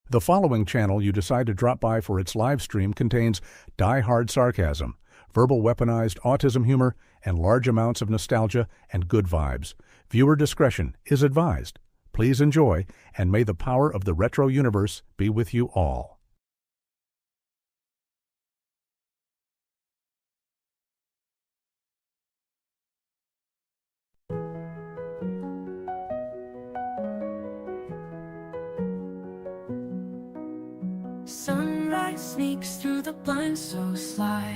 The following channel you decide to drop by for its live stream contains die-hard sarcasm, verbal weaponized autism humor, and large amounts of nostalgia and good vibes. Viewer discretion is advised. Please enjoy, and may the power of the retro universe be with you all. Sunlight sneaks through the blinds so sly.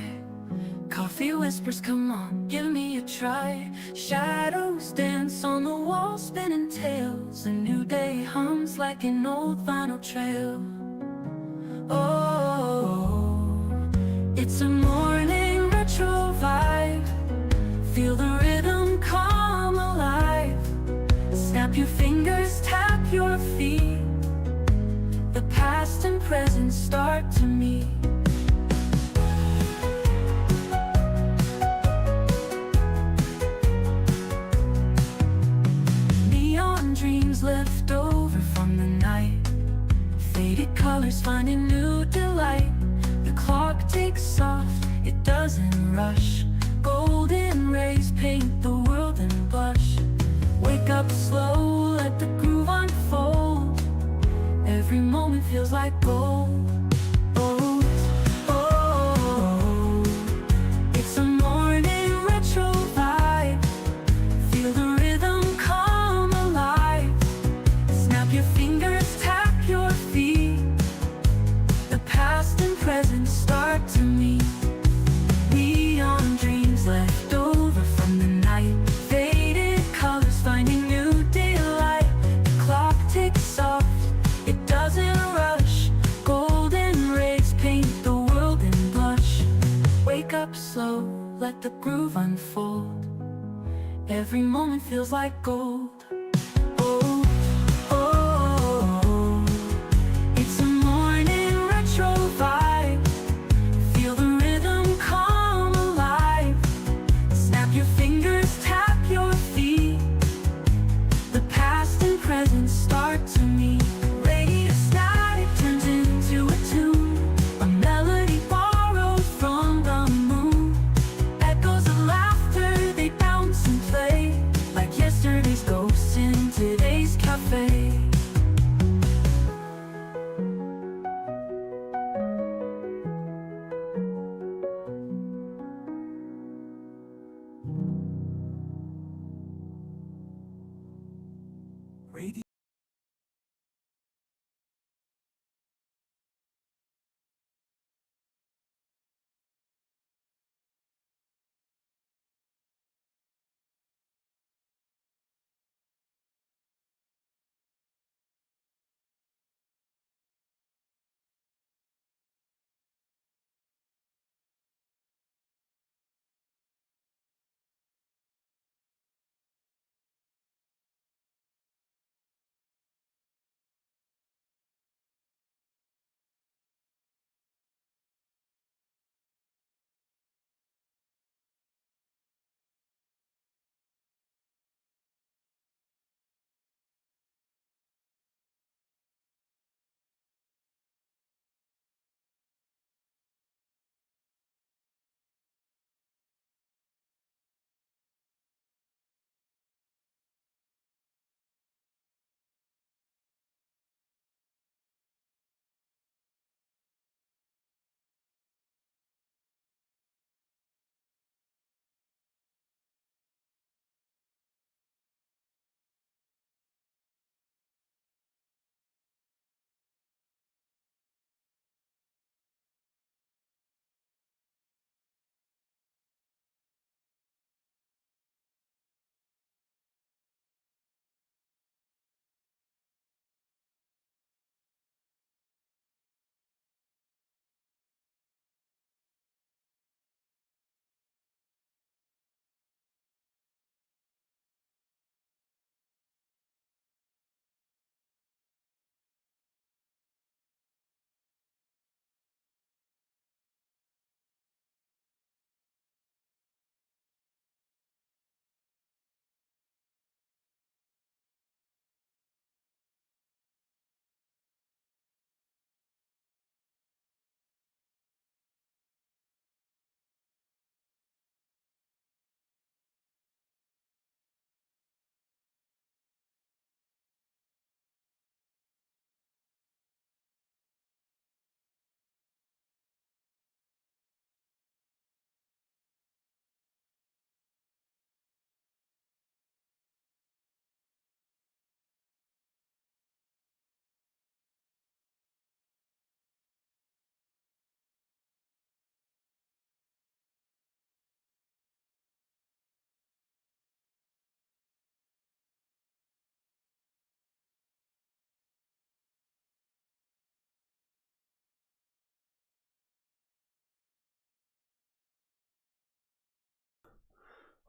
Coffee whispers, come on, give me a try. Shadows dance on the wall, spinning tales. A new day hums like an old vinyl trail. Oh, it's a morning retro vibe. Feel the rhythm come alive. Snap your fingers, tap your feet. The past and present start to meet. Neon dreams left over from the night. Faded colors finding new delight. The clock ticks soft, it doesn't rush. Golden rays paint the world in blush. Wake up slow, let the groove unfold. Every moment feels like gold. Oh, oh, it's a morning retro vibe. Feel the rhythm come alive. Snap your fingers, tap your feet. The past and present start to meet. Neon dreams left over from the night. Faded colors finding new daylight. The clock ticks soft, it doesn't rush. Golden rays paint the world in blush. Wake up slow, let the groove unfold. Every moment feels like gold. Oh, oh, it's a morning retro vibe. Feel the rhythm come alive. Snap your fingers, tap your feet. The past and present start to meet. Radio static turns into a tune. A melody borrowed from the moon. Echoes of laughter, they bounce and play like yesterday's ghosts.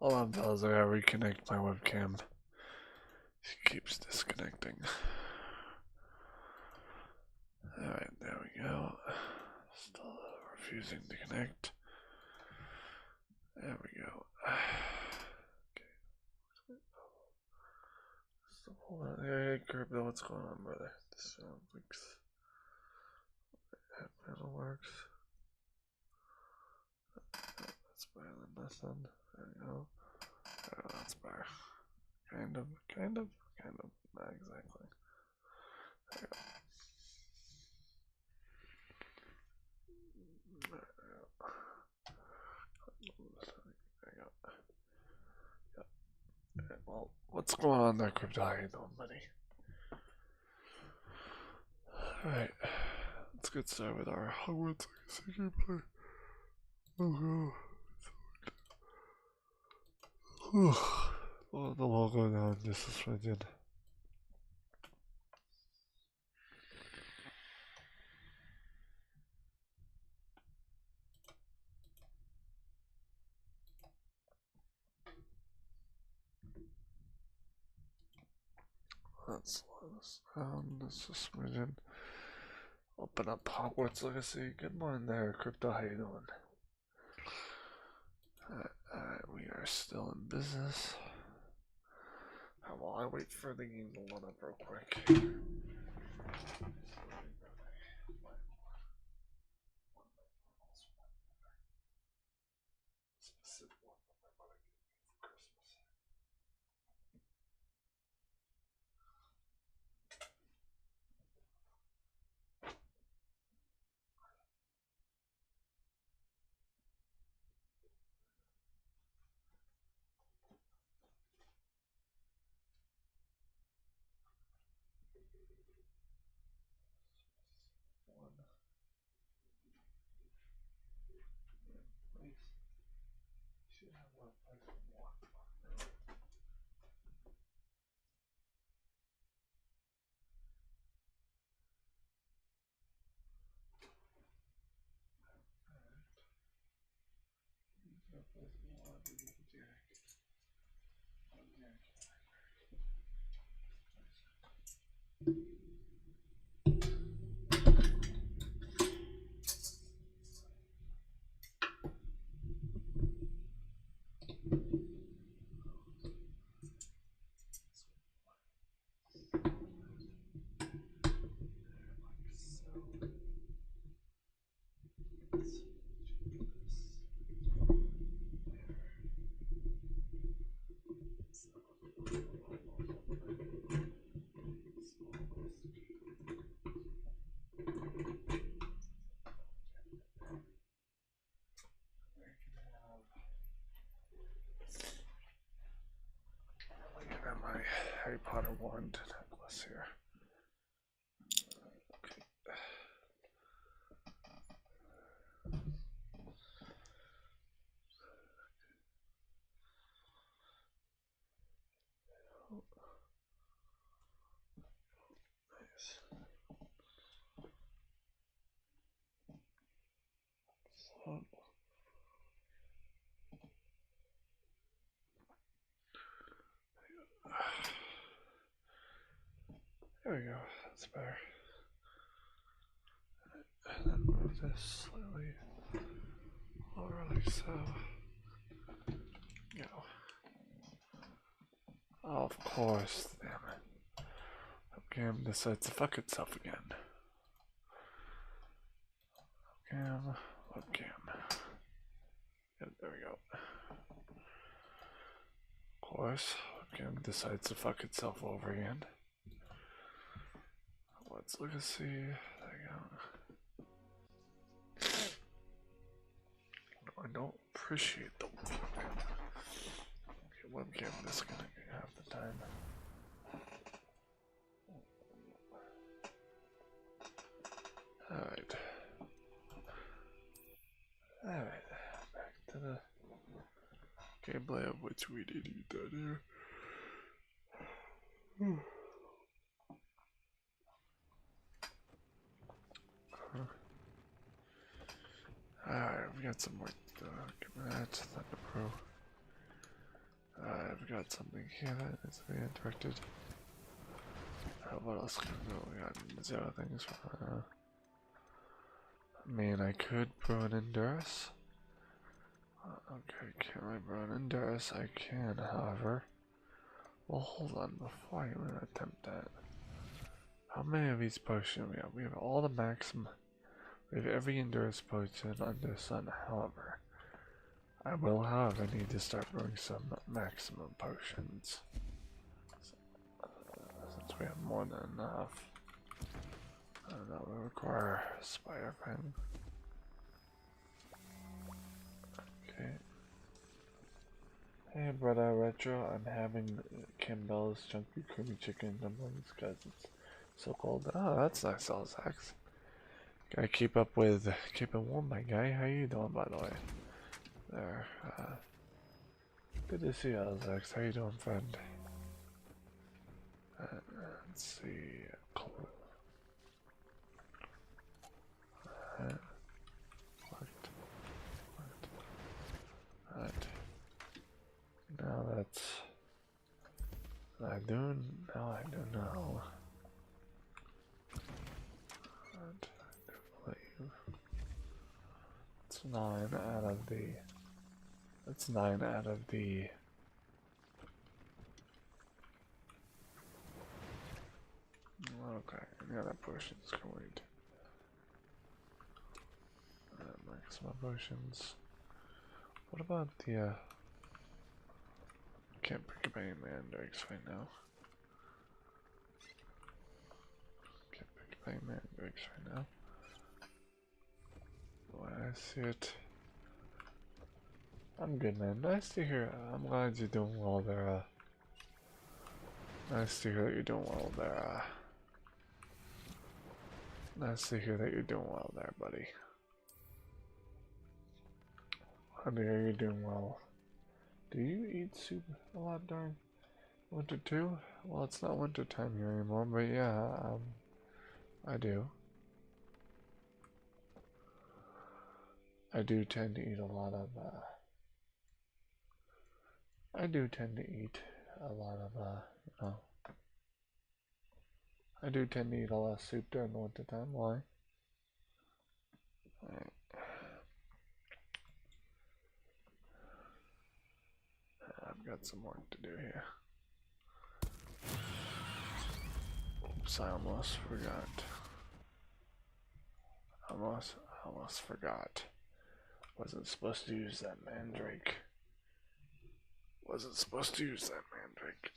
Hold on, fellas, I gotta reconnect my webcam. She keeps disconnecting. Alright, there we go. Still refusing to connect. There we go. Okay. So hold on. Hey, Crypto, what's going on, brother? This looks. That panel works. That's better than nothing. There we go. Oh, that's better. Kind of. Not exactly. There we go. Well, what's going on there, Crypto? How you doing, buddy? Alright, let's get started with our Hogwarts Legacy gameplay. Well, the logo now, this is what I did. Let's slow this down. Let's just imagine. Open up Hogwarts Legacy. Good morning there, Crypto. How you doing? Alright, we are still in business. While I wait for the game to load up real quick. My Harry Potter wand necklace here. Okay. Nice. So, there we go. That's better. And then move this slightly over like so. Go. Oh, of course, damn it. Webcam decides to fuck itself again. Webcam. Yep, there we go. Of course, webcam decides to fuck itself over again. Let's look and see. There we go. I don't appreciate the webcam. Okay, webcam disconnecting half the time. Alright. Alright. Back to the gameplay of which we need to get done here. Alright, we got some more. Give me that. Thunder Pro. got something here that needs to be interacted. What else can we go? We got 0 things for I mean, I could brew an Endurus. Okay, can't really brew an Endurus. I can, however. Well, hold on, before I even attempt that. How many of these potions we have? We have all the maximum. We have every Endurance potion under the sun, however. I will, however, need to start brewing some maximum potions. Since we have more than enough. That will require Spire Pen. Okay. Hey, brother Retro, I'm having Campbell's Chunky Creamy Chicken Dumplings because it's so cold. Oh, that's nice, Alzax. Gotta keep up with, keep it warm, my guy. How you doing, by the way? There, good to see you, Alzax. How you doing, friend? Let's see, cold. Right. Now that's... I do know. And I do believe it's 9 out of the... That's 9 out of the... Okay, any other potions can wait. Maximum potions. What about the, can't pick up any mandrakes right now. Can't pick up any mandrakes right now. When I see it. I'm good, man. Nice to hear. I'm glad you're doing well there. Nice to hear that you're doing well there. Nice to hear that you're doing well there, buddy. Glad to hear you're doing well. Do you eat soup a lot during winter too? Well, it's not winter time here anymore, but yeah, I do. I do tend to eat a lot of, I do tend to eat a lot of, you know, I do tend to eat a lot of soup during the winter time. Why? I've got some work to do here. Oops, I almost forgot. Almost forgot. Wasn't supposed to use that mandrake. Wasn't supposed to use that mandrake.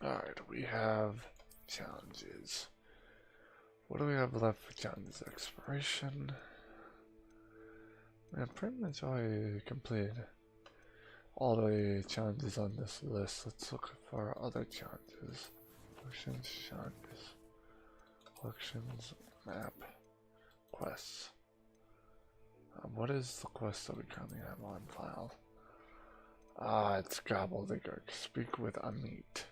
Alright, we have challenges. What do we have left for challenges? Exploration. We have pretty much already completed all the challenges on this list. Let's look for other challenges. Potions, challenges, collections, map, quests. What is the quest that we currently have on file? Ah, it's gobbledygook. Speak with a meat.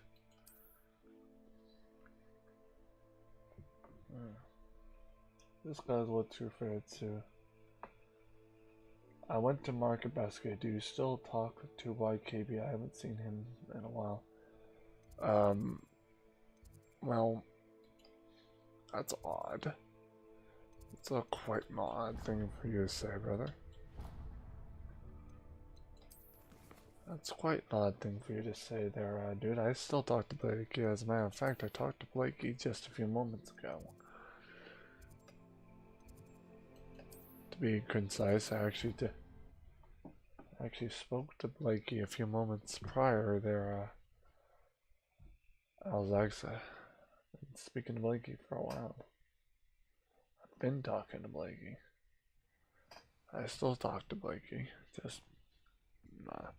This guy's what's your favorite too. I went to Market Basket. Do you still talk to YKB? I haven't seen him in a while. Well, that's odd. It's a quite an odd thing for you to say, brother. That's quite an odd thing for you to say there, dude. I still talk to Blakey. As a matter of fact, I talked to Blakey just a few moments ago. To be concise, I actually spoke to Blakey a few moments prior there. I was actually speaking to Blakey for a while. I've been talking to Blakey. I still talk to Blakey, just not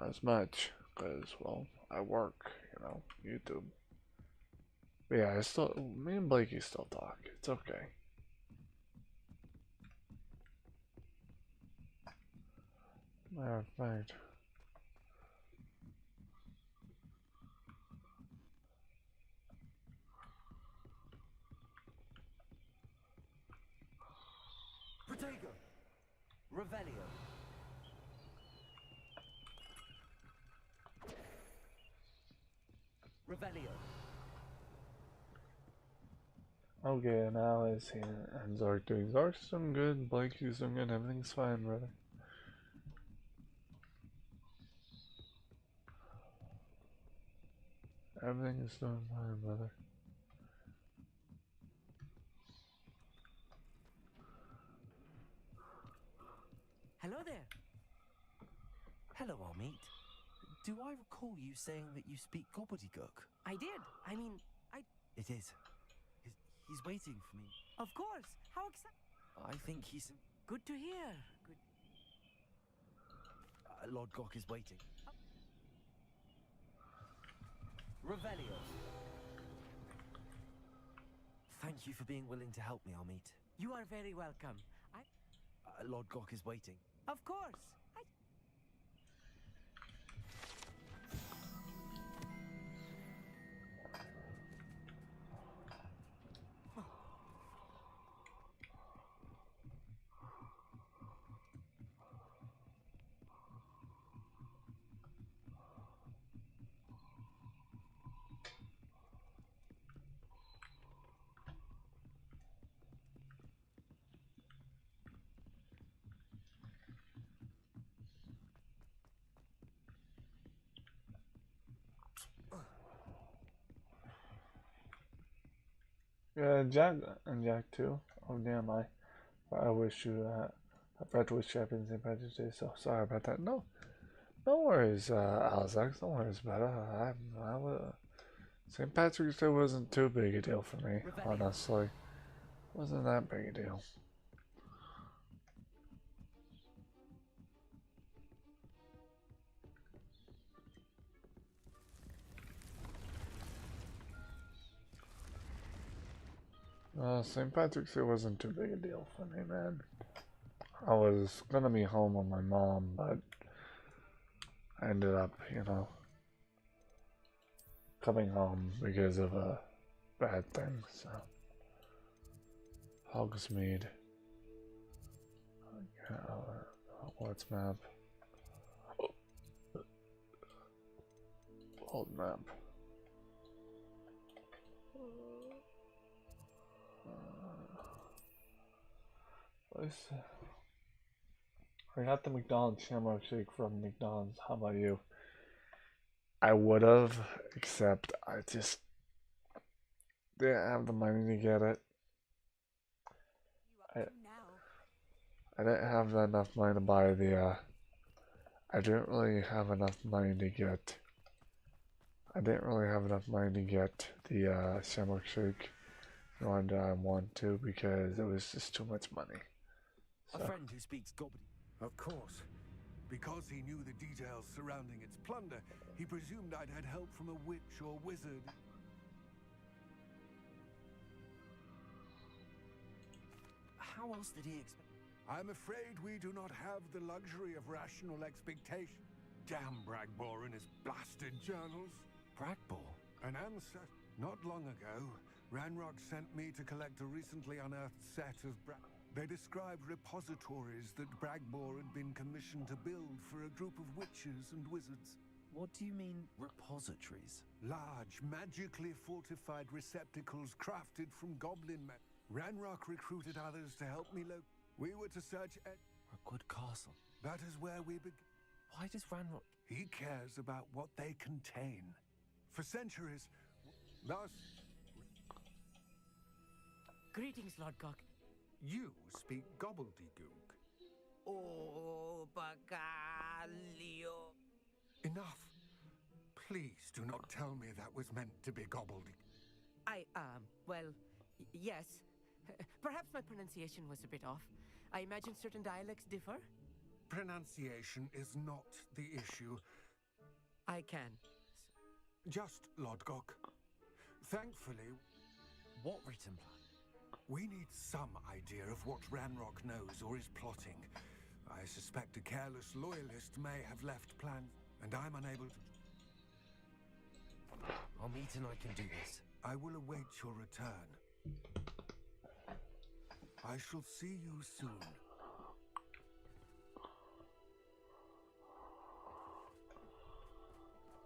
as much, because, well, I work, you know, YouTube. But yeah, me and Blakey still talk. It's okay. Matter of fact, Revelio. Revelio. Okay, now I see and Zark doing. Zark's doing good, Blakey's doing good, everything's fine, brother. Everything is doing fine, brother. Hello there. Hello, Amit. Do I recall you saying that you speak gobbledygook? I did. I mean, It is. He's waiting for me. Of course. How exciting. I think he's... Good to hear. Good. Lord Gok is waiting. Revelio. Thank you for being willing to help me, Amit. You are very welcome. Lord Gok is waiting. Of course. Yeah, Jack and Jack too. Oh damn, I wish you I forgot to wish Champions St. Patrick's Day, so sorry about that. No worries, Alex, no worries about it. St. Patrick's Day wasn't too big a deal for me, honestly. Wasn't that big a deal. St. Patrick's Day wasn't too big a deal for me, man. I was gonna be home with my mom, but I ended up, coming home because of a bad thing, so. Hogsmeade. Hogwarts map. Old map. I got the McDonald's Shamrock Shake from McDonald's. How about you? I would have, except I just didn't have the money to get it. I didn't have enough money to buy the, I didn't really have enough money to get, the Shamrock Shake, nor did I want to, because it was just too much money. So. A friend who speaks gobbledygook. Of course. Because he knew the details surrounding its plunder, he presumed I'd had help from a witch or wizard. How else did he expect? I'm afraid we do not have the luxury of rational expectation. Damn Bragbor and his blasted journals. Bragbor? An answer. Not long ago, Ranrock sent me to collect a recently unearthed set of They described repositories that Bragbor had been commissioned to build for a group of witches and wizards. What do you mean, repositories? Large, magically fortified receptacles crafted from goblin metal. Ranrock recruited others to help me We were to search Rookwood Castle. That is where we began. Why does Ranrock... He cares about what they contain. For centuries, thus... Greetings, Lord Gok. You speak gobbledygook. Oh, Bacalio. Enough. Please do not tell me that was meant to be gobbledygook. Well, yes. Perhaps my pronunciation was a bit off. I imagine certain dialects differ. Pronunciation is not the issue. I can. Just, Lord Gok. Thankfully... What written plan? We need some idea of what Ranrock knows or is plotting. I suspect a careless loyalist may have left plans, and I'm unable to... Amit and I can do this. I will await your return. I shall see you soon.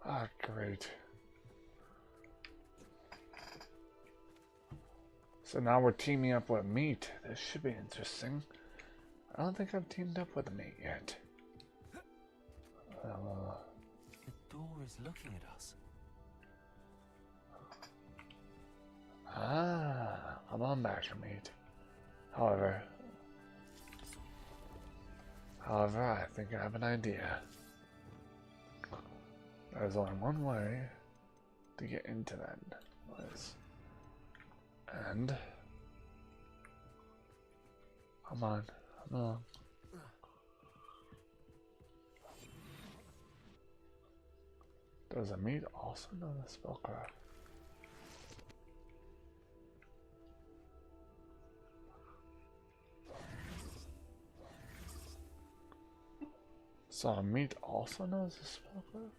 Ah, great. So now we're teaming up with meat. This should be interesting. I don't think I've teamed up with meat yet. The door is looking at us. Ah, come on back, meat. However, I think I have an idea. There's only one way to get into that place. And come on. Does a meat also know the spellcraft? So a meat also knows the spellcraft?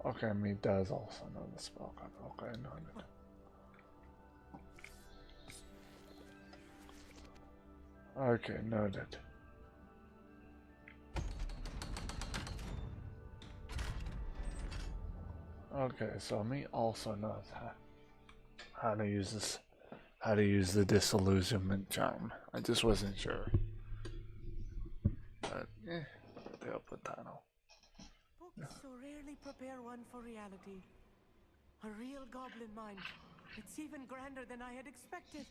Okay, meat does also know the spellcraft. Okay, noted. Okay, noted. Okay, so me also knows how to use this, how to use the disillusionment charm. I just wasn't sure. But they'll put that on. Books so rarely prepare one for reality. A real goblin mind. It's even grander than I had expected.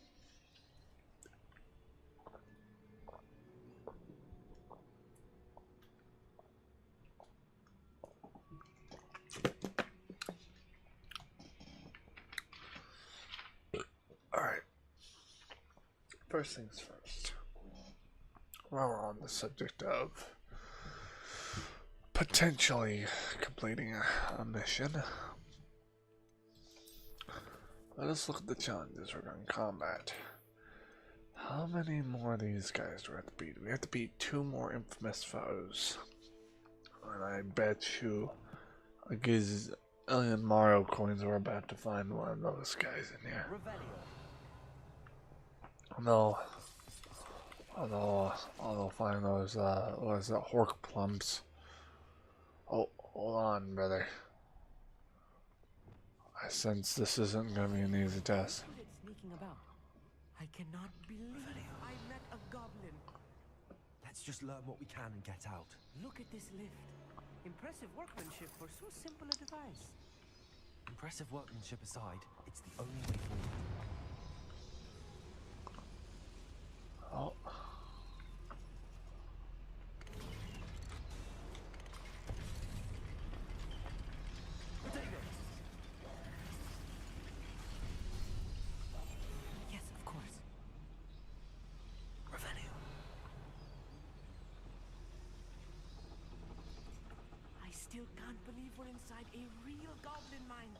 Alright. First things first. While we're on the subject of potentially completing a mission, let us look at the challenges we're going to combat. How many more of these guys do we have to beat? We have to beat 2 more infamous foes. And I bet you a gazillion Mario coins we're about to find one of those guys in here. Although find those, what is it, Hork plums. Oh, hold on, brother. I sense this isn't gonna be an easy test. Sneaking about. I cannot believe I met a goblin. Let's just learn what we can and get out. Look at this lift. Impressive workmanship for so simple a device. Impressive workmanship aside, it's the only way forward. Oh. Yes, of course. Revenue. I still can't believe we're inside a real goblin mine.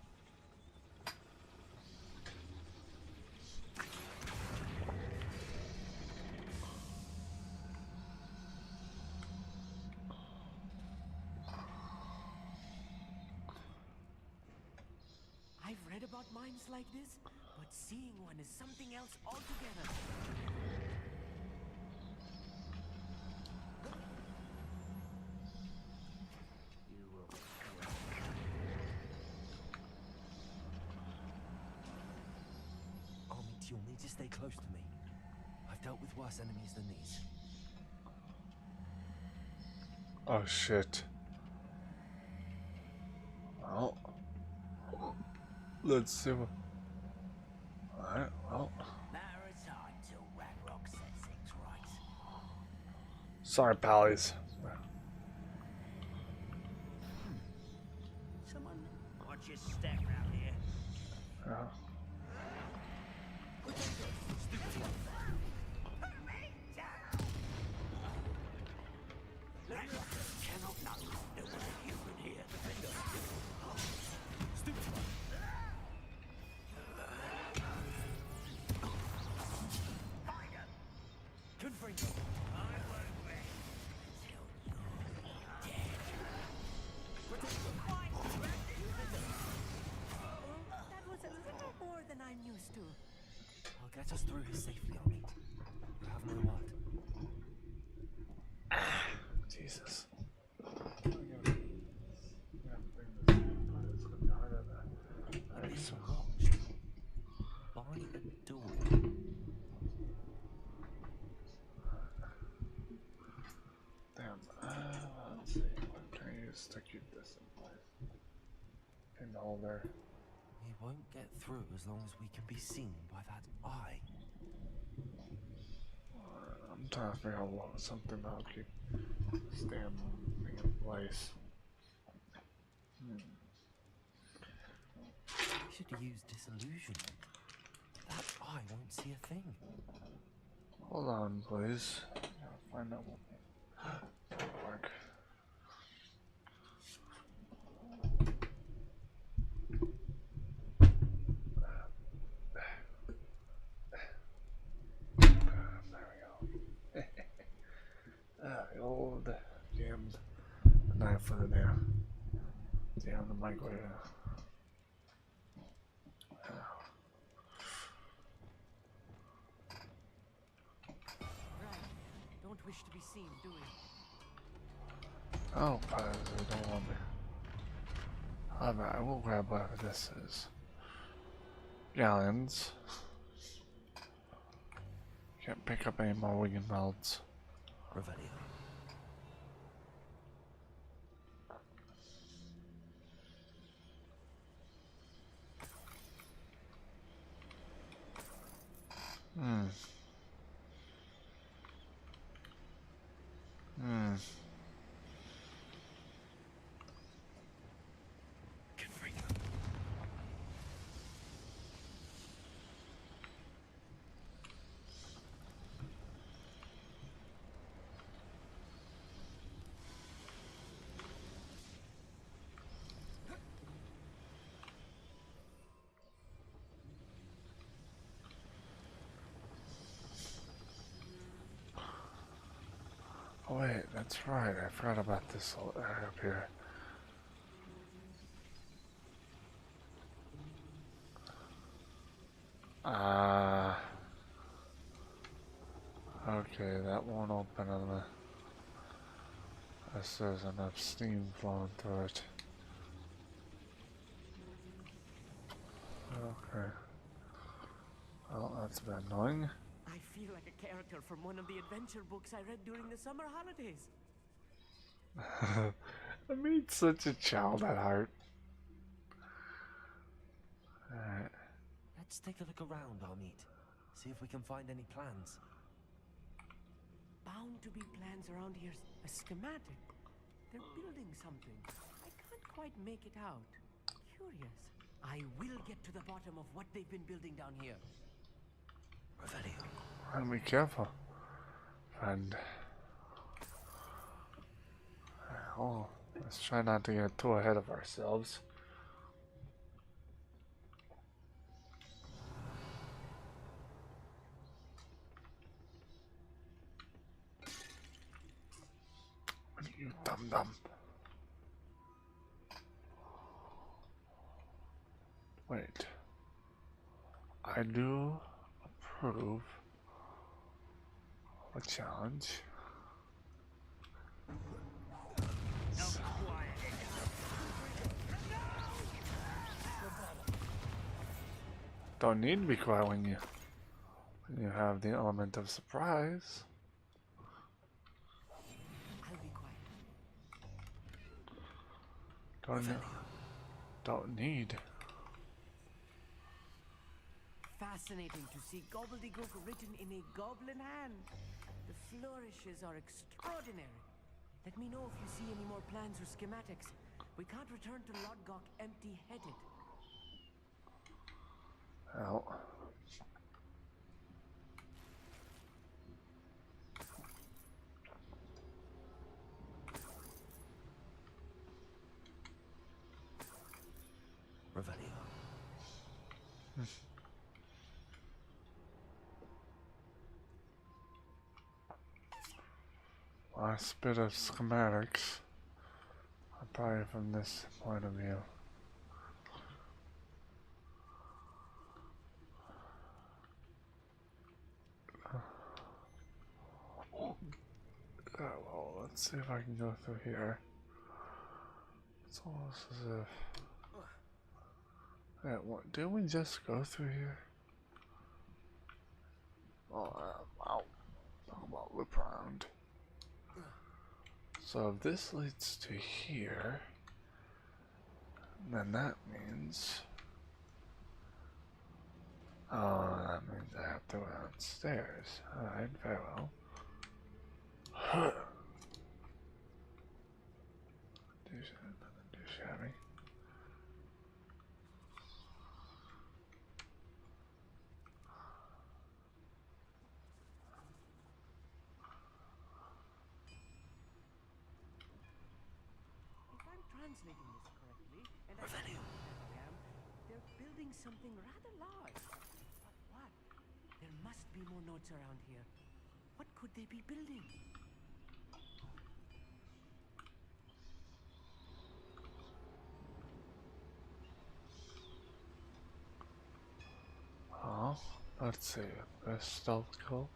I've read about mines like this, but seeing one is something else altogether. Army, you'll need to stay close to me. I've dealt with worse enemies than these. Oh shit. Well, let's see what. Alright, well. Matter of time till Ragnarok sets things right. Sorry, pallies. Someone watch your step round here. Yeah. Cannot know there was a human here. Couldn't bring them. I won't rest till you're dead. That was a little more than I'm used to. I'll get us through here safely, Army. You have my word. Jesus. We're being watched by a door. Damn. Let's see. What can I use to keep this in place? In the holder. We won't get through as long as we can be seen by that eye. I'm trying to figure out something that'll keep this damn thing in place. We should use disillusionment. That eye won't see a thing. Hold on, please. I gotta find out what work. There we go. The old damned knife for the damn the microwave. Right. Don't wish to be seen, do we? Oh, I don't want me. Alright, we'll grab whatever this is. Gallons. Can't pick up any more wing melts. Revelio. Confringo. Oh wait, that's right. I forgot about this little area up here. Okay, that won't open unless there's enough steam flowing through it. Okay. Well, that's a bit annoying. I feel like a character from one of the adventure books I read during the summer holidays. I made such a child at heart. Alright. Let's take a look around, Amit. See if we can find any plans. Bound to be plans around here. A schematic. They're building something. I can't quite make it out. Curious. I will get to the bottom of what they've been building down here. Revelio. And be careful, friend. Oh, let's try not to get too ahead of ourselves. You dum-dum. Wait. I do approve of a challenge. Don't need to be quiet when you have the element of surprise. I'll be quiet. Don't need. Fascinating to see gobbledygook written in a goblin hand. The flourishes are extraordinary. Let me know if you see any more plans or schematics. We can't return to Lodgok empty-headed. Well. Revelio. Last bit of schematics. Probably from this point of view. Well, let's see if I can go through here. It's almost as if... Wait, what? Didn't we just go through here? Oh, wow. Talk about loop around. So if this leads to here, then that means... Oh, that means I have to go downstairs. Alright, very well. Nothing too shabby. If I'm translating this correctly, and I am, they're building something rather large. But what? There must be more notes around here. What could they be building? Oh, let's see. There's stealth kill.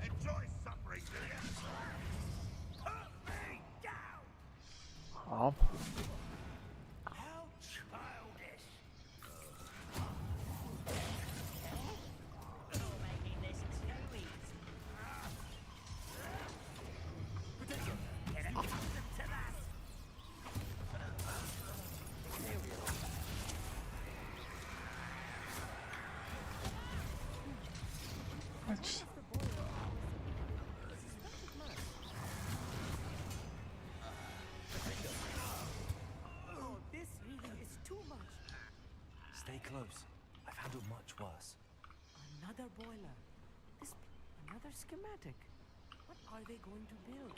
Enjoy suffering, do you? Put me down! Up. How childish! You're making this too easy. Get accustomed to that! Which... Oh, this really is too much. Stay close. I've handled much worse. Another boiler. Another schematic. What are they going to build?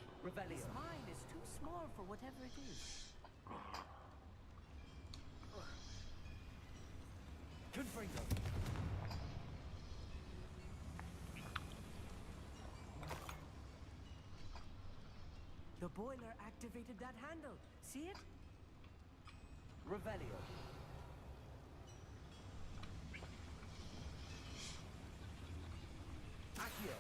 This mine is too small for whatever it is. Confringo. The boiler activated that handle. See it? Revelio. Accio.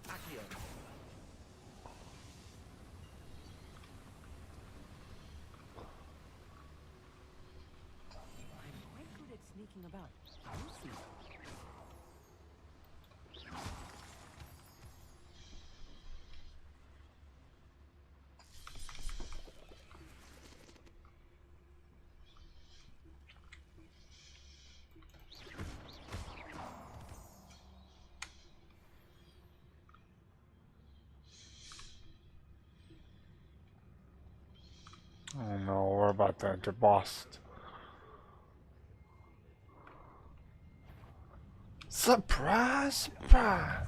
Accio. I'm quite good at sneaking about. You see. Oh no, we're about to enter Boston. Surprise! Surprise!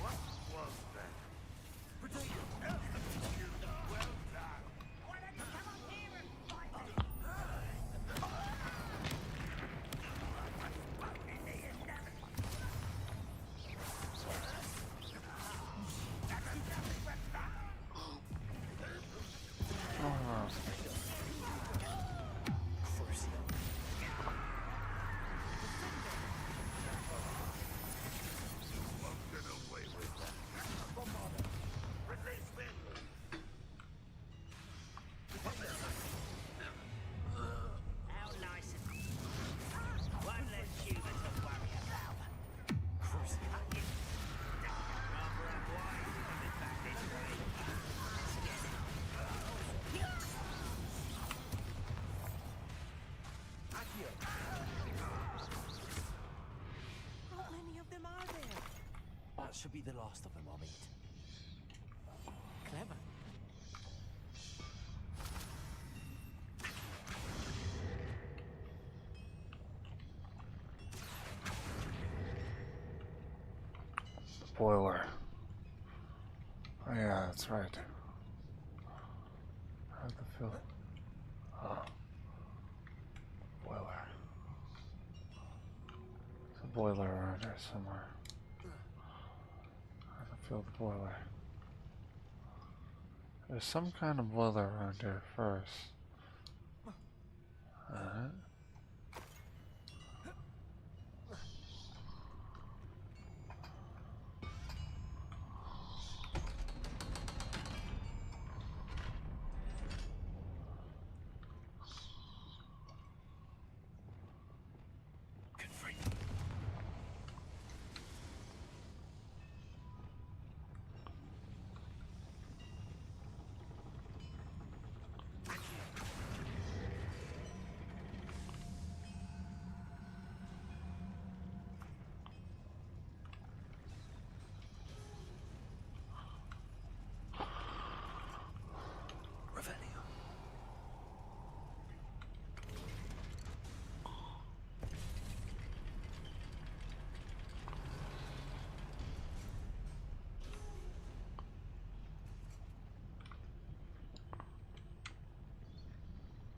What was that? should be the last of them, I'll meet. Clever. Boiler. Oh yeah, that's right. How'd the feel? Oh. Boiler. There's a boiler around here somewhere. I can feel the boiler. There's some kind of boiler around here first. Good freak. Revelio.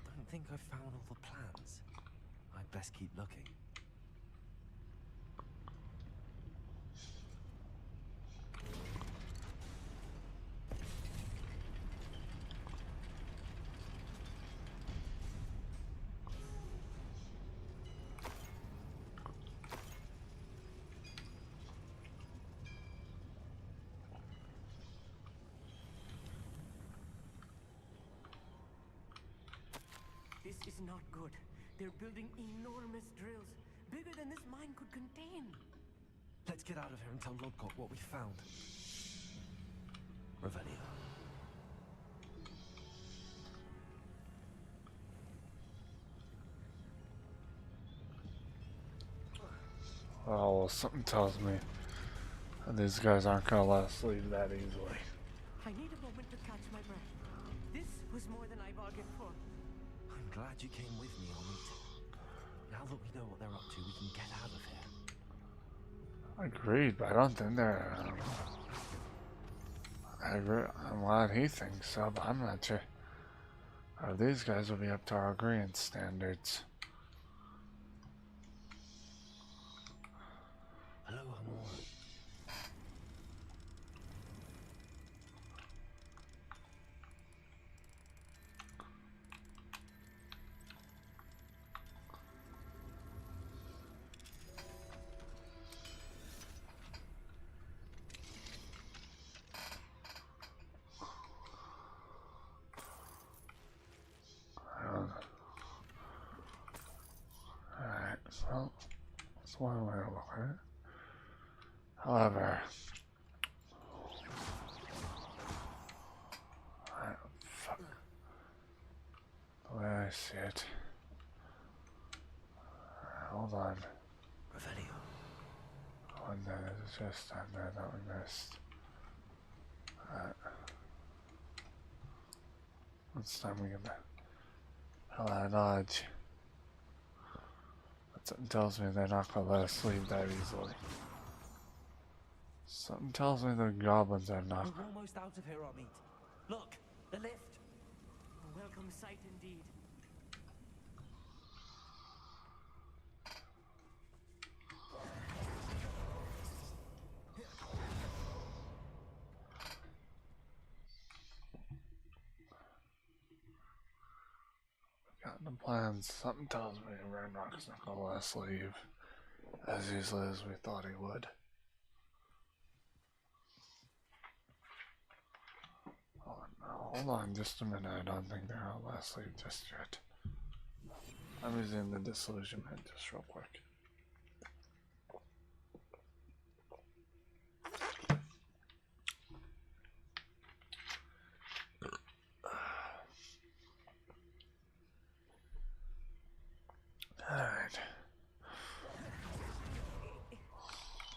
Don't think I've found all the plans. I'd best keep looking. This is not good. They're building enormous drills, bigger than this mine could contain. Let's get out of here and tell Lodgok what we found. Revelio. Oh, well, something tells me that these guys aren't gonna let us leave that easily. I need a moment to catch my breath. This was more than I bargained for. I'm glad you came with me, Amit. Now that we know what they're up to, we can get out of here. Agreed, but I don't think they're. I agree. I'm glad he thinks so, but I'm not sure. These guys will be up to our agreement standards. Hello, Amor. Alright, well, that's one way to look at it. However, fuck. The way I see it. Hold on. Revelio. One that is just on there that we missed. It's time we get the hell out of Dodge. But something tells me they're not gonna let us leave that easily. Something tells me the goblins are not. We're almost out of here, Amit. Look, the lift. A welcome sight indeed. Got the plans. Something tells me Ranrock's not gonna let us leave as easily as we thought he would. Hold on just a minute. I don't think they're gonna let us leave just yet. I'm using the disillusionment just real quick.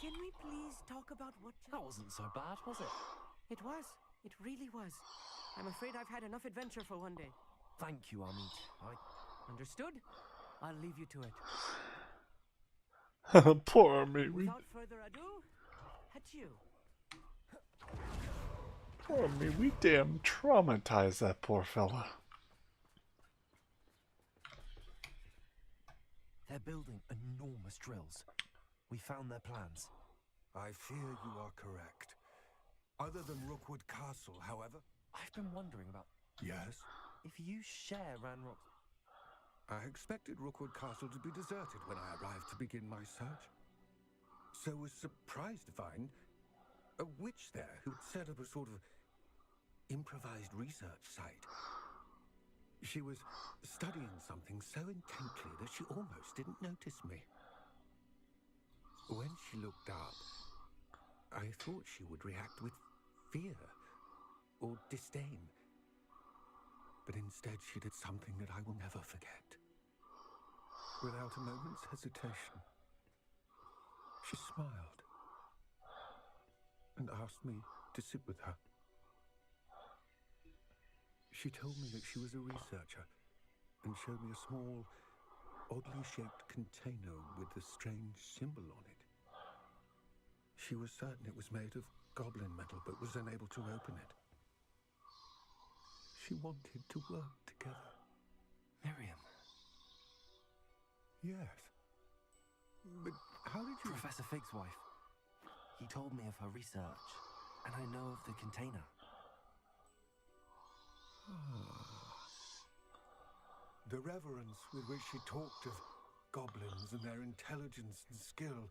Can we please talk about what That wasn't so bad, was it? It was. It really was. I'm afraid I've had enough adventure for one day. Thank you, Amit. Understood? I'll leave you to it. Poor me. Without further ado, adieu. Poor me. We damn traumatized that poor fella. They're building enormous drills. We found their plans. I fear you are correct. Other than Rookwood Castle, however... I've been wondering about Yes? if you share Ranrock's... I expected Rookwood Castle to be deserted when I arrived to begin my search. So was surprised to find a witch there who'd set up a sort of improvised research site. She was studying something so intently that she almost didn't notice me. When she looked up, I thought she would react with fear or disdain. But instead she did something that I will never forget. Without a moment's hesitation, she smiled and asked me to sit with her. She told me that she was a researcher and showed me a small, oddly shaped container with a strange symbol on it. She was certain it was made of goblin metal, but was unable to open it. She wanted to work together. Miriam. Yes. But how did you... Professor Fig's wife. He told me of her research, and I know of the container. The reverence with which she talked of goblins and their intelligence and skill,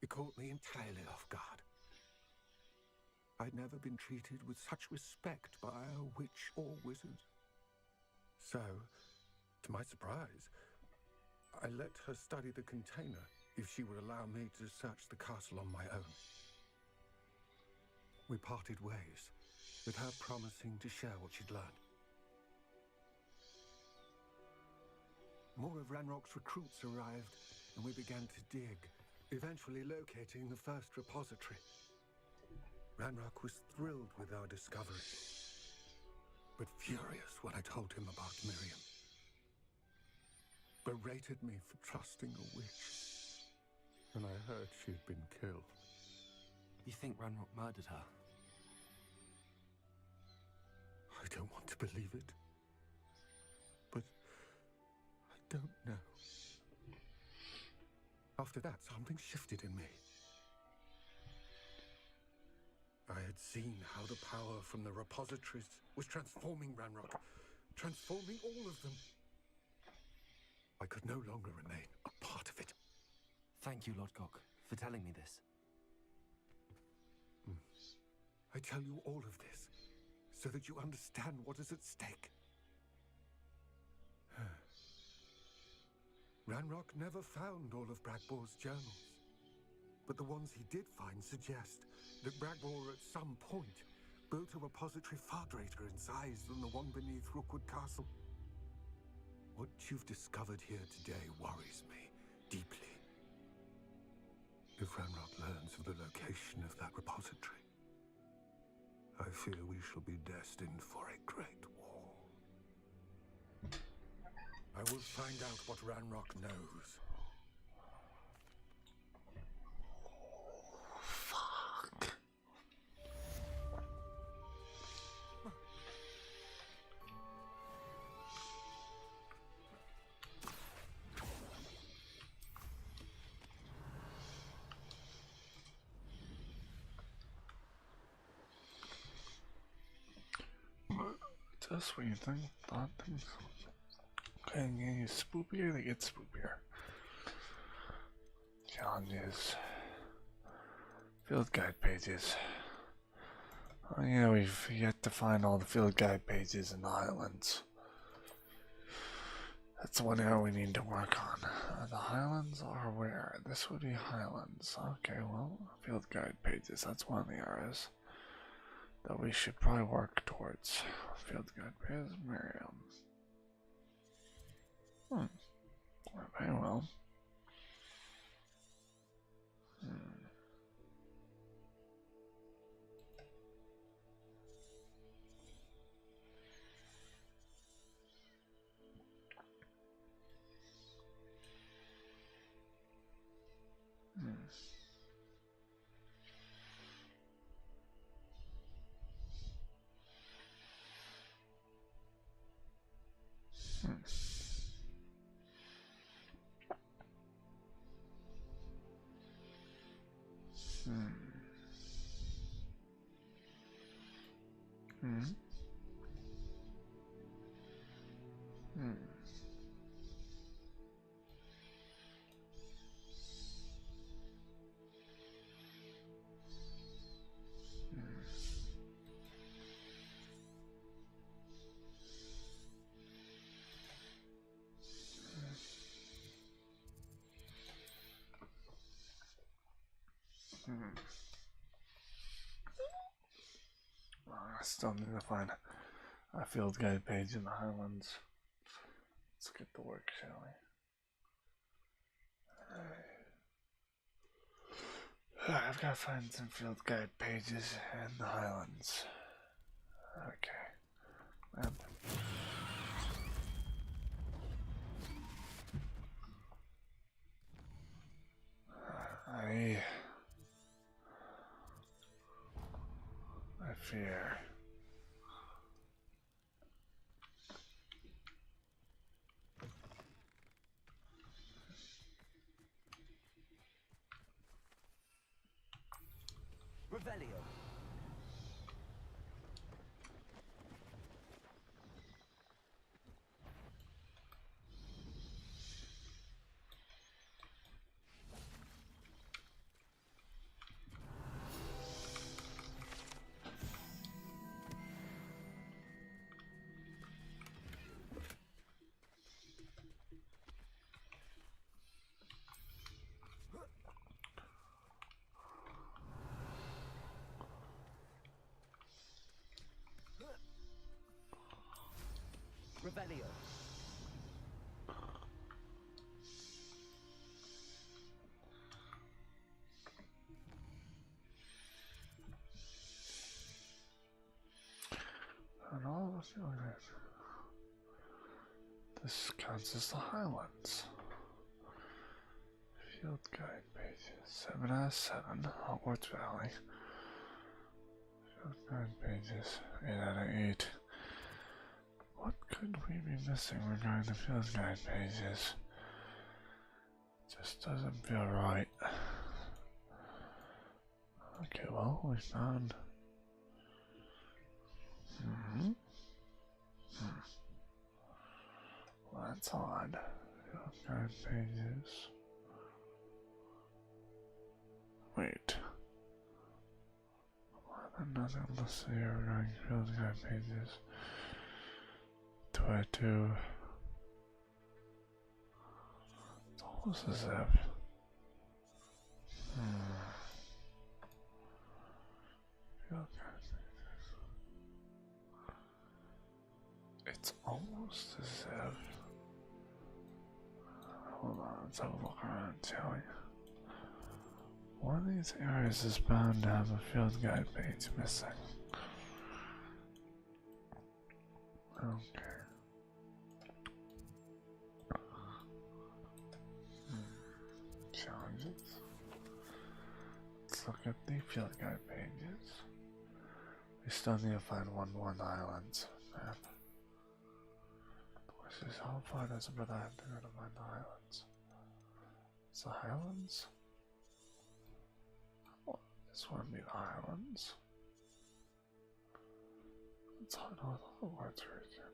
it caught me entirely off guard. I'd never been treated with such respect by a witch or wizard. So, to my surprise, I let her study the container if she would allow me to search the castle on my own. We parted ways, with her promising to share what she'd learned. More of Ranrock's recruits arrived, and we began to dig, eventually locating the first repository. Ranrock was thrilled with our discovery, but furious when I told him about Miriam. Berated me for trusting a witch, and I heard she'd been killed. You think Ranrock murdered her? I don't want to believe it, but I don't know. After that, something shifted in me. I had seen how the power from the repositories was transforming Ranrock, transforming all of them. I could no longer remain a part of it. Thank you, Lodgok, for telling me this. I tell you all of this so that you understand what is at stake. Ranrock never found all of Bragbor's journals, but the ones he did find suggest that Bragbor at some point built a repository far greater in size than the one beneath Rookwood Castle. What you've discovered here today worries me deeply. If Ranrock learns of the location of that repository, I fear we shall be destined for a great war. I will find out what Ranrock knows. Fuck. Just when you think thought things getting any spoopier, they get spoopier. Challenges. Field guide pages. Oh, you know, we've yet to find all the field guide pages in the Highlands. That's one area we need to work on. The Highlands are where? This would be Highlands. Okay, well, field guide pages, that's one of the areas that we should probably work towards. Field guide pages, Miriam. Very well. Hmm. Hmm. Hmm. Hmm. I still need to find a field guide page in the Highlands. Let's get to work, shall we? I've got to find some field guide pages in the Highlands. Okay. Map. I fear. Revelio. Revelio. And all of you this counts as the Highlands. Field guide pages 7 out of 7, Hogwarts Valley. Field guide pages 8 out of 8. What could we be missing regarding the field guide pages? Just doesn't feel right. Okay, well, we found. Well, that's odd. Field guide pages. Wait. Why are there nothing listed here regarding field guide pages? Do I do? It's almost as if. Field guide pages. It's almost as if. Hold on, let's have a look around, shall we? One of these areas is bound to have a field guide page missing. Okay. Challenges. Let's look at the field guide pages. We still need to find one more in the Highlands map. The question is, how far does a brother have to go to find the Highlands? It's the Highlands? Well, this one would be the Highlands. It's hard on the Hogwarts region.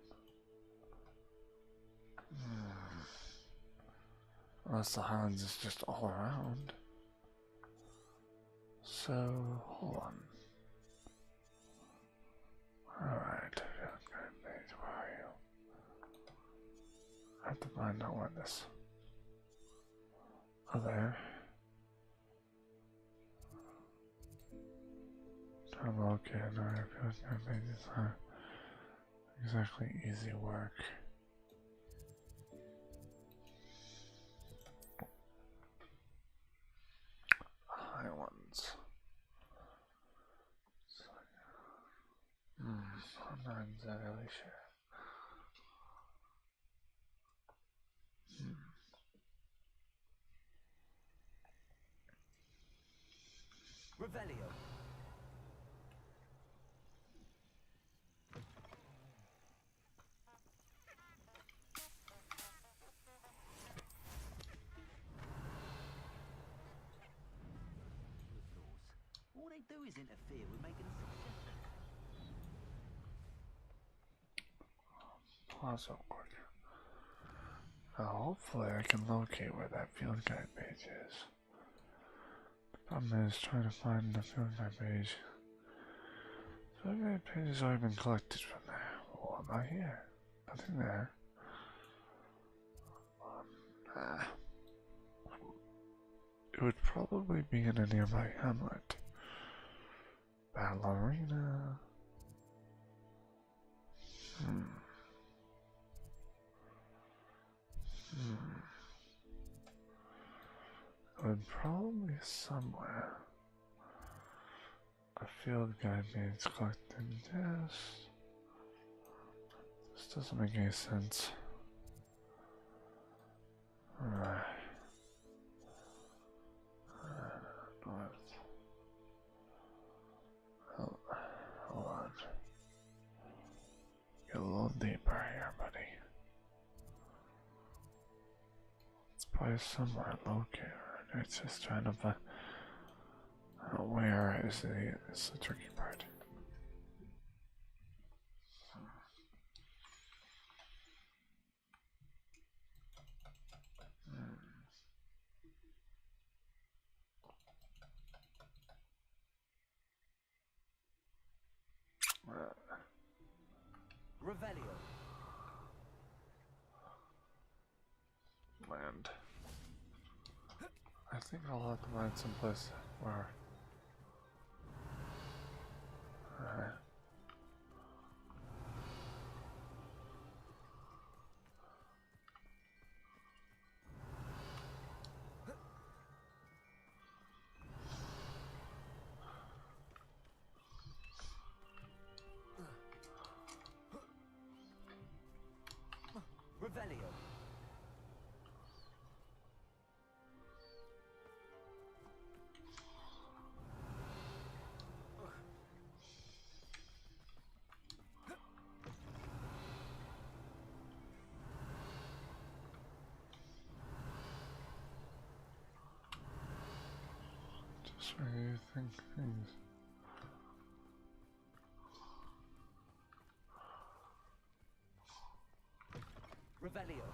Unless the Highlands is just all around. So, hold on. Alright, page, where are you? I have to find out where this. Oh, there. I'm okay, no, I feel like my pages are exactly easy work. Highlands. I'm not entirely sure. Revelio. do is interfere with making a success of it. Pause real quick. Now, hopefully I can locate where that field guide page is. The problem is trying to find the field guide page. The field guide page has already been collected from there. Oh, am I here? Nothing there. It would probably be in a nearby hamlet. Ballerina. It would probably somewhere. A field guide means collecting this. This doesn't make any sense. Alright. North. Hold on. Get a little deeper here, buddy. It's probably somewhere located. It's just trying to find where is the tricky part. Revelio. Land. I think I'll have to find some place where. Alright. Revelio. Just where you think things. Revelio.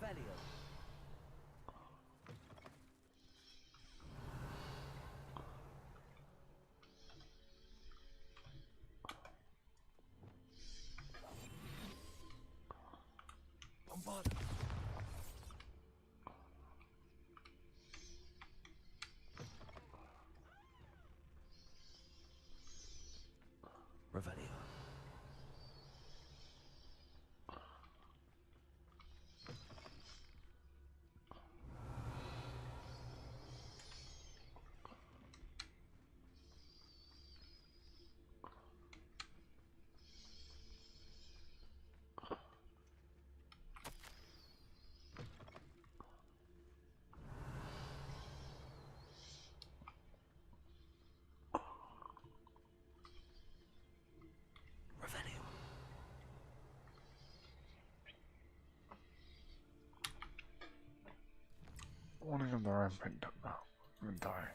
Revelio. Bombard. Revelio. Revelio. Warning of the rampant inventory.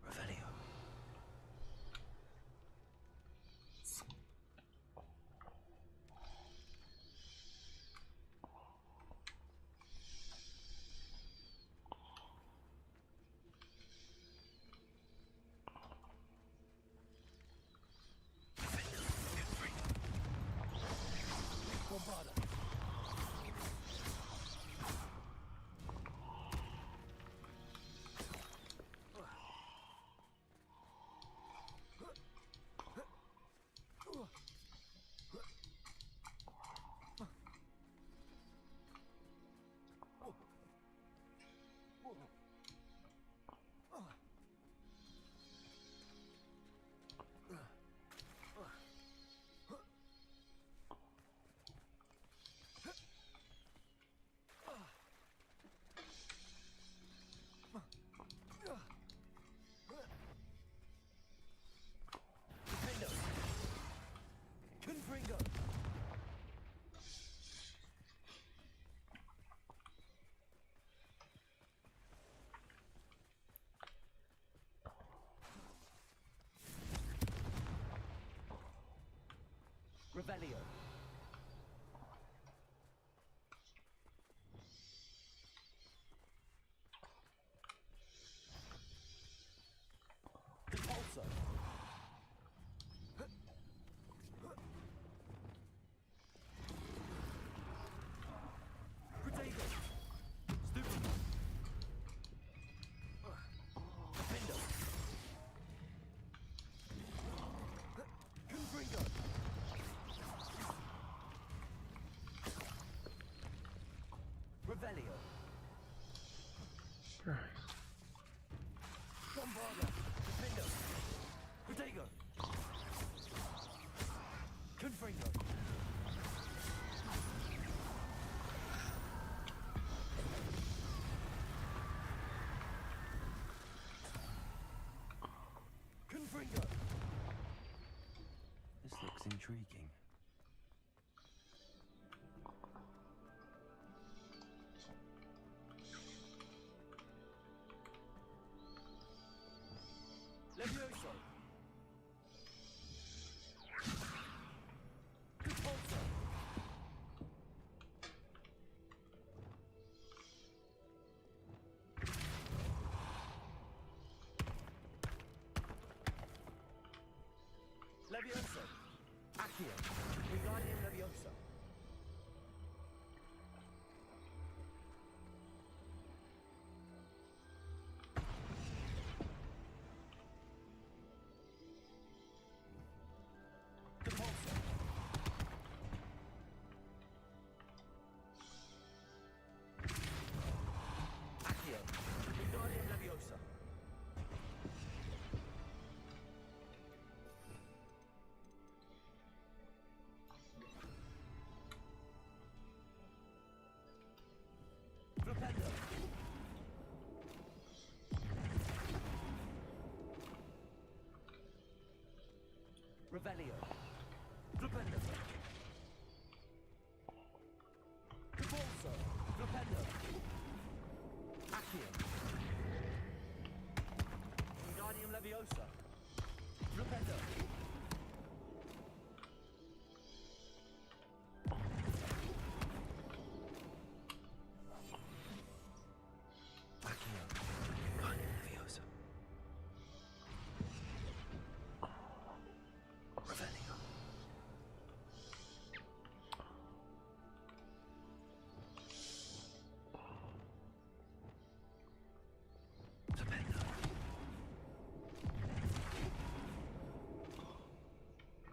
Revelio. Bombarda. Confringo. Revelio. Repulsor. Protego. Stupid. Defendo. Confringo. Looks intriguing. Levioso! Repulsor! Levioso! Accio! Wingardium Levioso! Repulsor! Accio! Wingardium Leviosa! Flipendo! Revelio! Flipendo! Repulso! Flipendo! Accio! Wingardium Leviosa! Flipendo! Accio! Wingardium Leviosa! Revelio! Flipendo!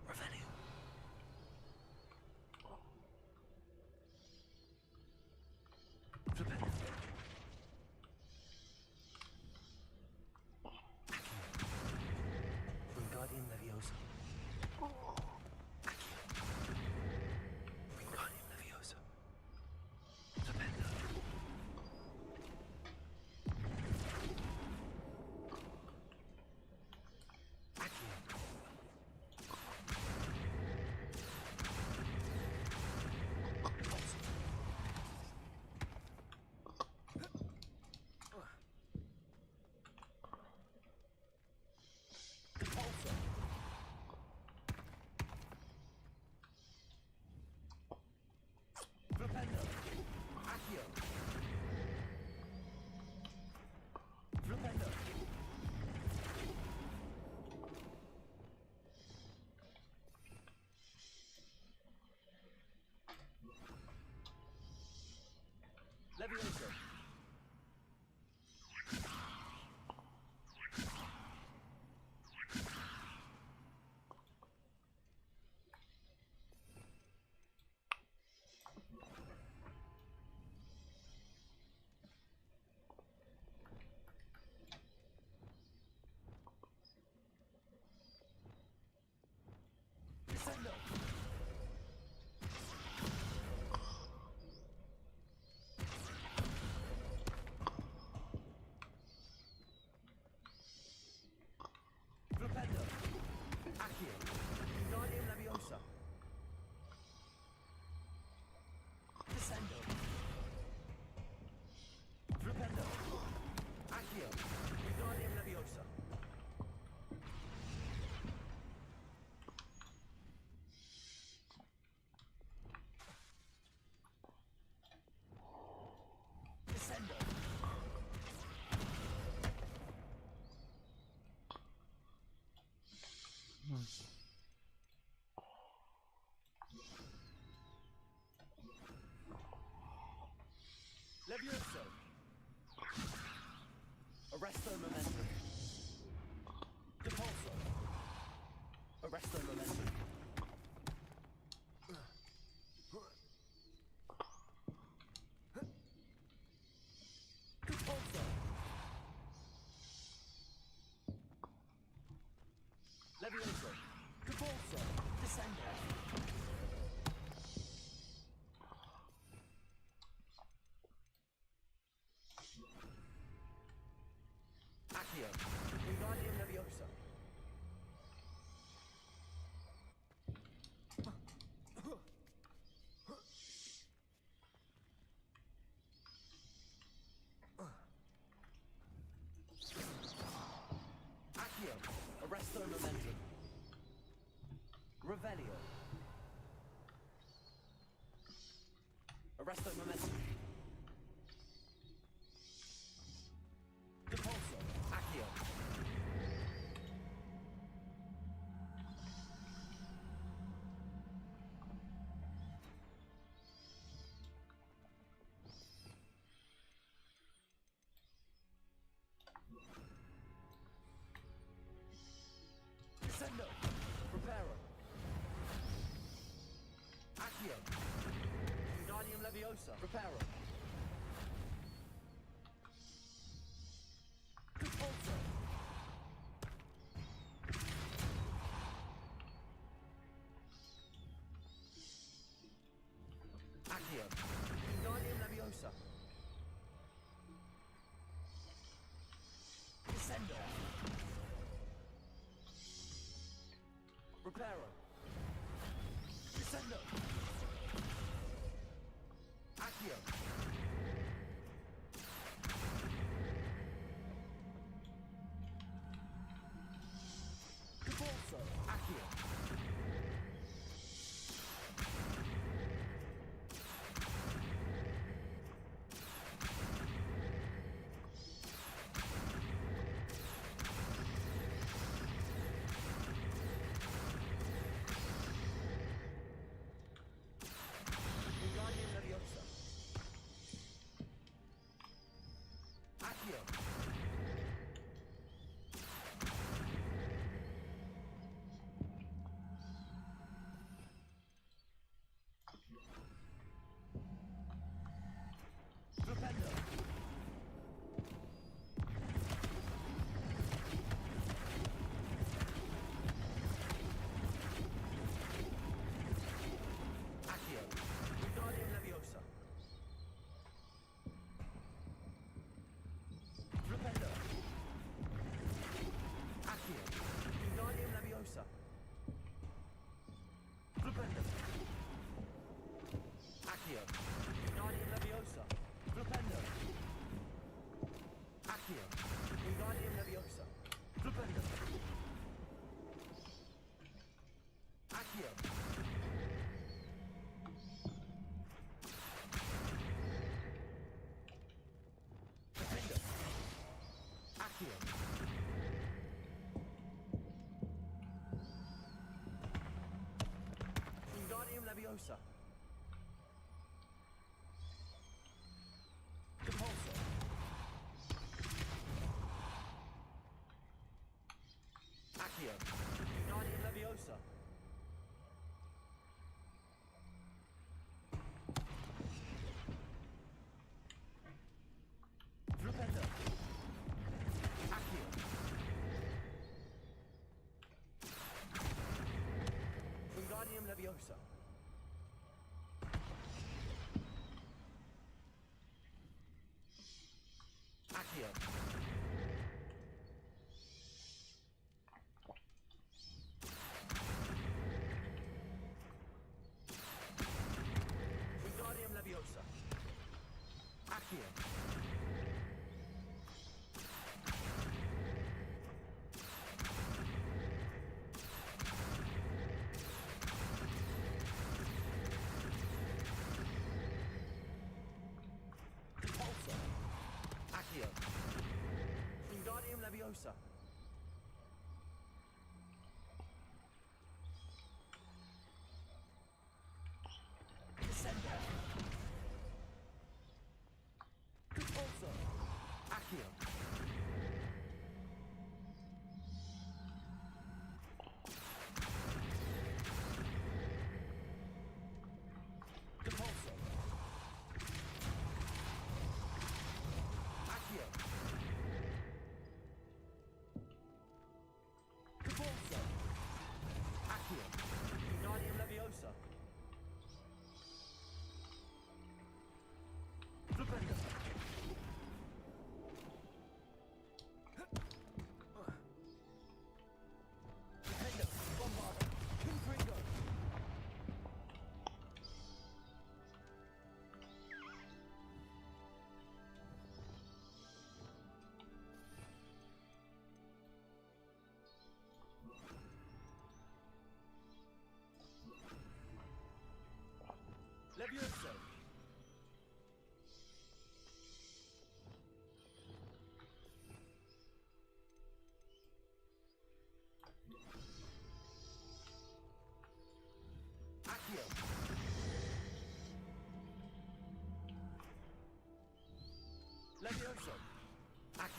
Revelio! Flipendo! Wingardium Leviosa! Wingardium Leviosa! Flipendo! Repulsor! Flipendo! Accio! Flipendo! Levioso! Descendo! Flipendo! Accio! Wingardium Leviosa! Descendo! Flipendo! Accio! Wingardium Leviosa! Descendo! Levioso! Arresto momentum! Repulso! Arresto momentum! Repulso! Levioso! Repulso! Descendo! Accio! Wingardium Leviosa! Arresto momentum. Revelio. Arresto momentum. Depulso. Accio. Descendo. Preparo. Accio. Wingardium Leviosa. Preparo. Depulso. Accio. Wingardium Leviosa. Descendo. Reparo. Descendo. Accio. Depulso. Accio. Wingardium Leviosa. Accio. Flipendo. Accio. Wingardium Leviosa. Flipendo. Accio. Wingardium Leviosa. Flipendo. Accio. Wingardium Leviosa. Flipendo. Accio. Wingardium Leviosa. Flipendo. Accio. Defendo. Accio. Wingardium Leviosa. Depulso. Accio. Wingardium Leviosa. Flipendo. Accio. Wingardium Leviosa. Accio. Wingardium Leviosa. Accio. Depulso. Accio. Wingardium Leviosa. Descendo. Depulso. Accio. Depulso. Accio.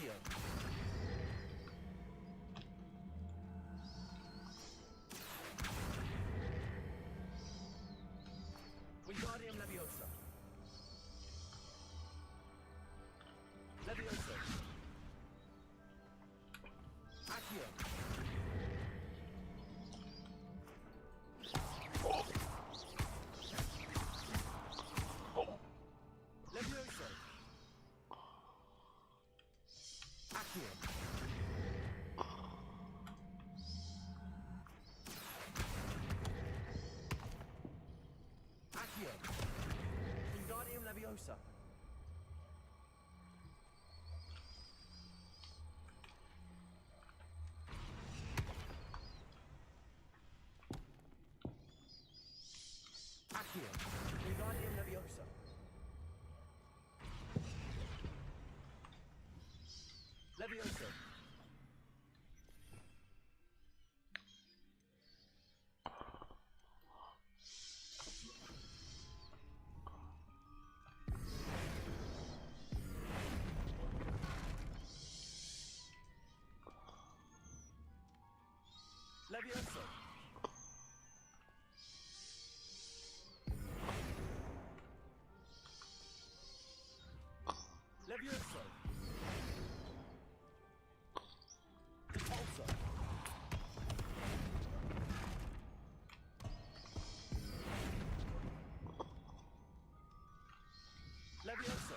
Accio. Wingardium Leviosa. Leviosa. Accio. Leviosa. Accio. Accio. Wingardium Leviosa. Accio. Wingardium Leviosa. Leviosa. Leviosa. Leviosa. Repulsor. Leviosa.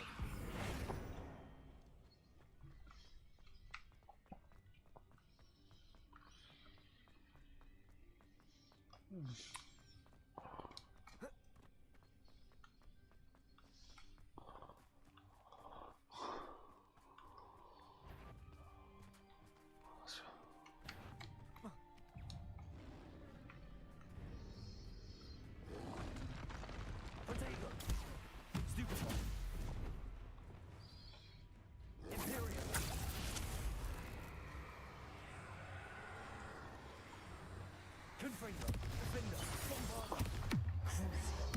Protego. Stupefy. Imperium. Confringo. Defender. Bombarda. Crucial.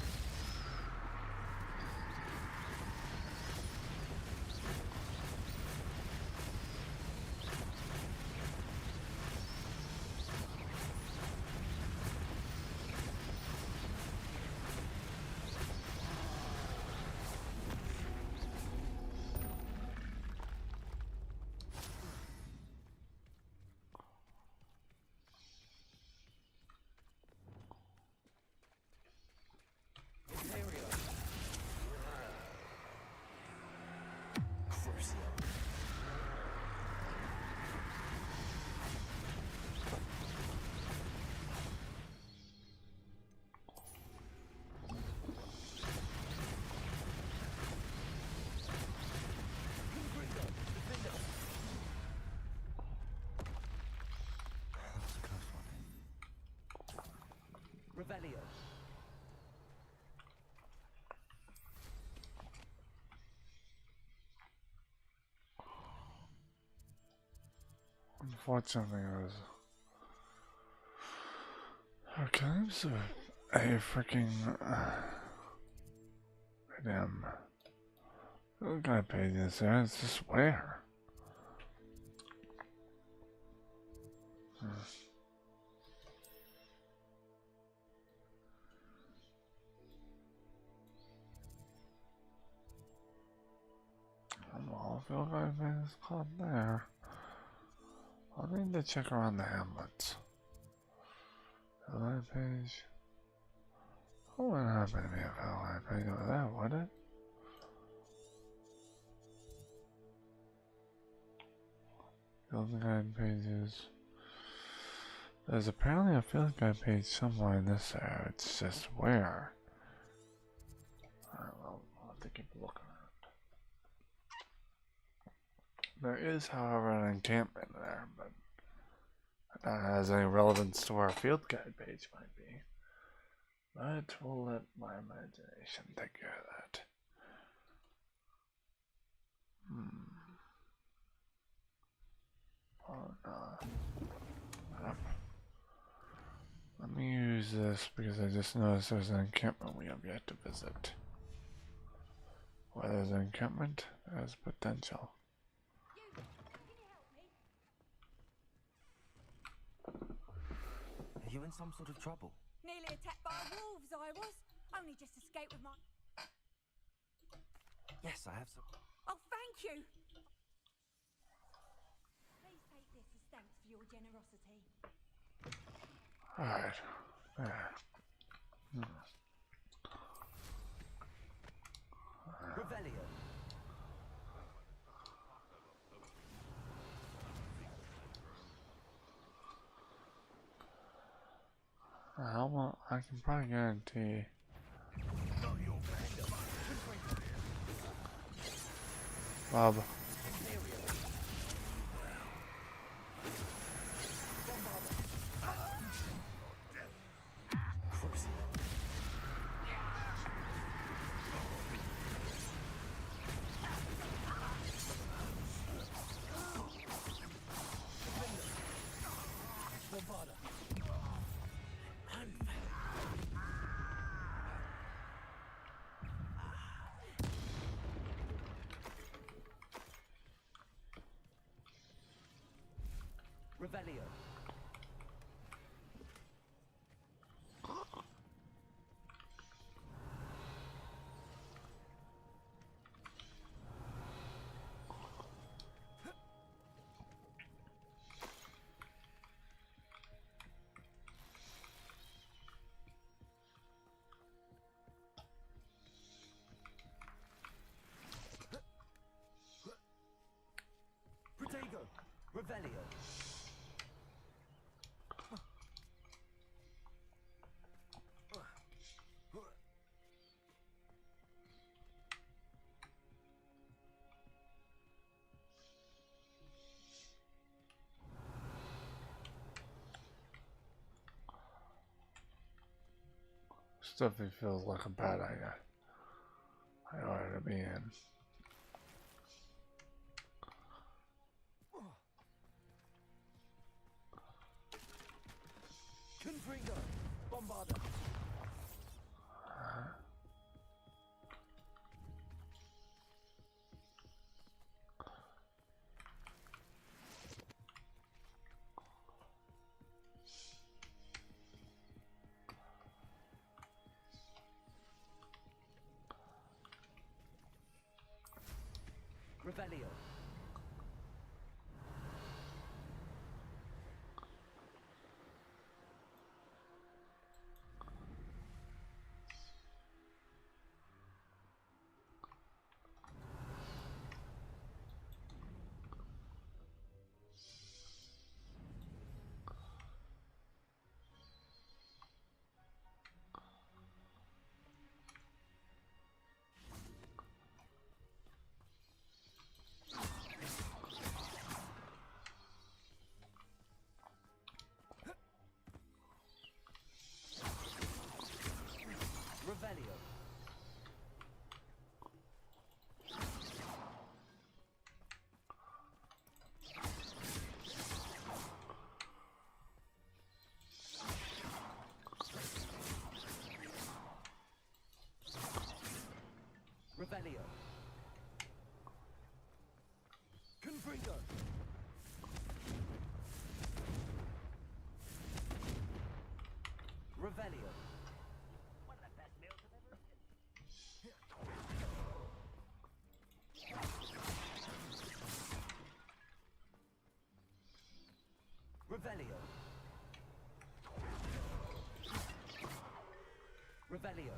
Imperium. Crucial. Confringo. Defender. Revelio. Unfortunately, it was archives of a freaking damn what kind of page is there? It's just where? Well, I feel like it's caught there. I need to check around the hamlets. The live page. It wouldn't happen to me if I had a live page over there, would it? Field guide pages. There's apparently a field guide page somewhere in this area. It's just where. Alright, well, I'll have to keep looking around. There is, however, an encampment there, but that has any relevance to our field guide page might be. But we'll let my imagination take care of that. Oh no. Let me use this because I just noticed there's an encampment we have yet to visit. Where there's an encampment, there's potential. Are you in some sort of trouble? Nearly attacked by wolves, I was. Only just escaped with my... Yes, I have some. Oh, thank you! Please take this as thanks for your generosity. Alright. There. Revelio. I can probably guarantee. Bob. Revelio. Protego. Revelio. Definitely feels like a bad idea. I ought to be in. Confringo. Bombarda. Revelio. Revelio. Revelio. Confringo. Revelio. Revelio. Revelio.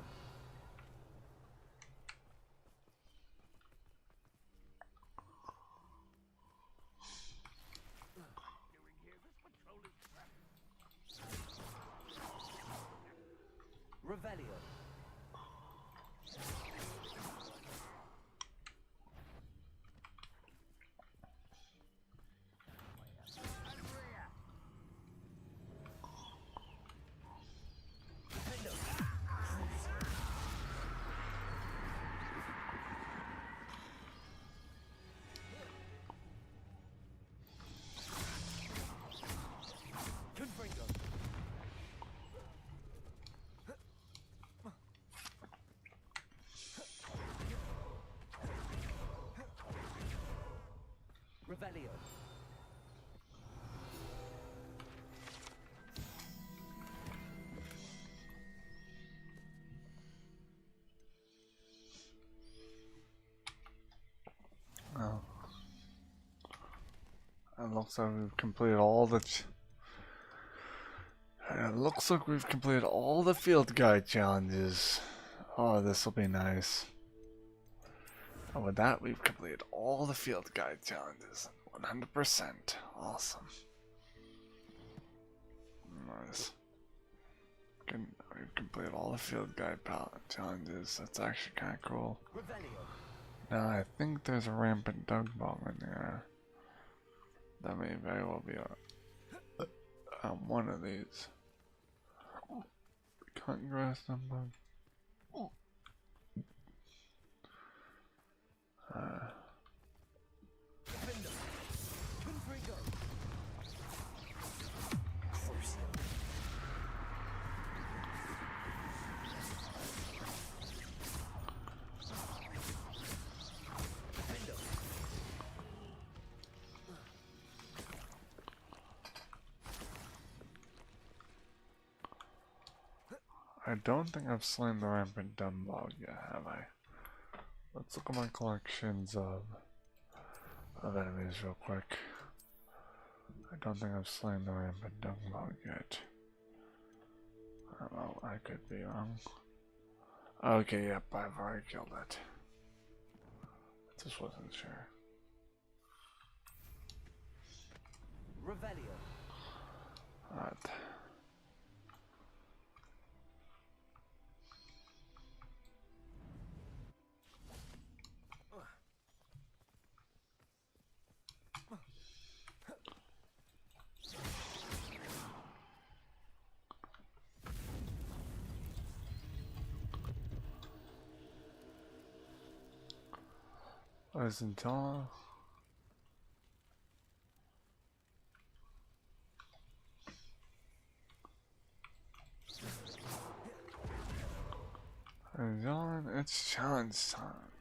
Revelio. Confringo. Revelio. It looks like we've completed all the. It looks like we've completed all the field guide challenges. Oh, this will be nice. And with that, we've completed all the field guide challenges. 100%. Awesome. Nice. We've completed all the field guide challenges. That's actually kind of cool. Now, I think there's a rampant dug bug in there. That may very well be one of these. Cutting grass dug bug. I don't think I've slain the rampant dung bug yet, have I? Let's look at my collections of enemies real quick. I don't think I've slain the rampant dung bug yet. I don't know, I could be wrong. Okay, yep, I've already killed it. I just wasn't sure. Revelio. Alright. Isn't it's challenge time.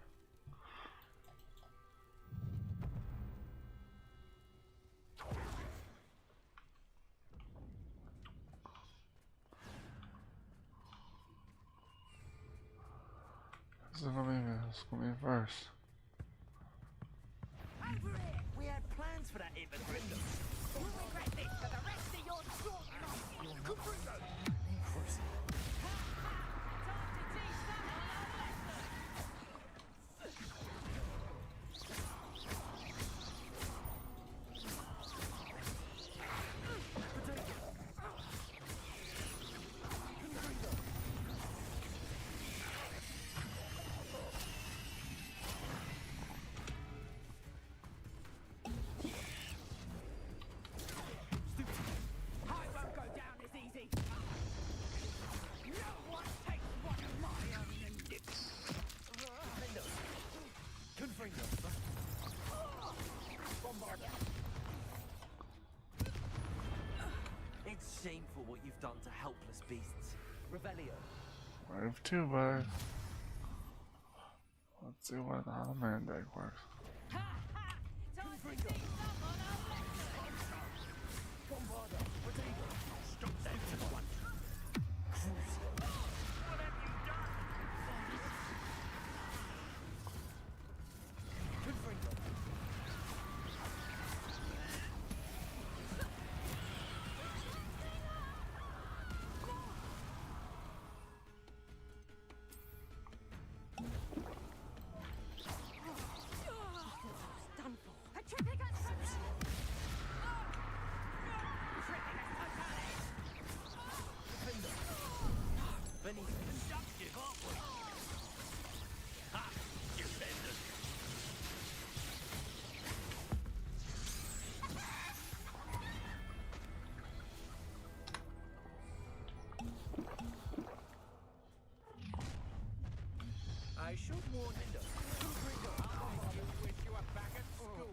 Who's gonna be first? We had plans for that infantry. You'll regret this for the rest of your short life. It's shameful what you've done to helpless beasts. Revelio. Wave 2, bud. Let's see what the hell Mandate works. I should warn you. I wish you were back at school.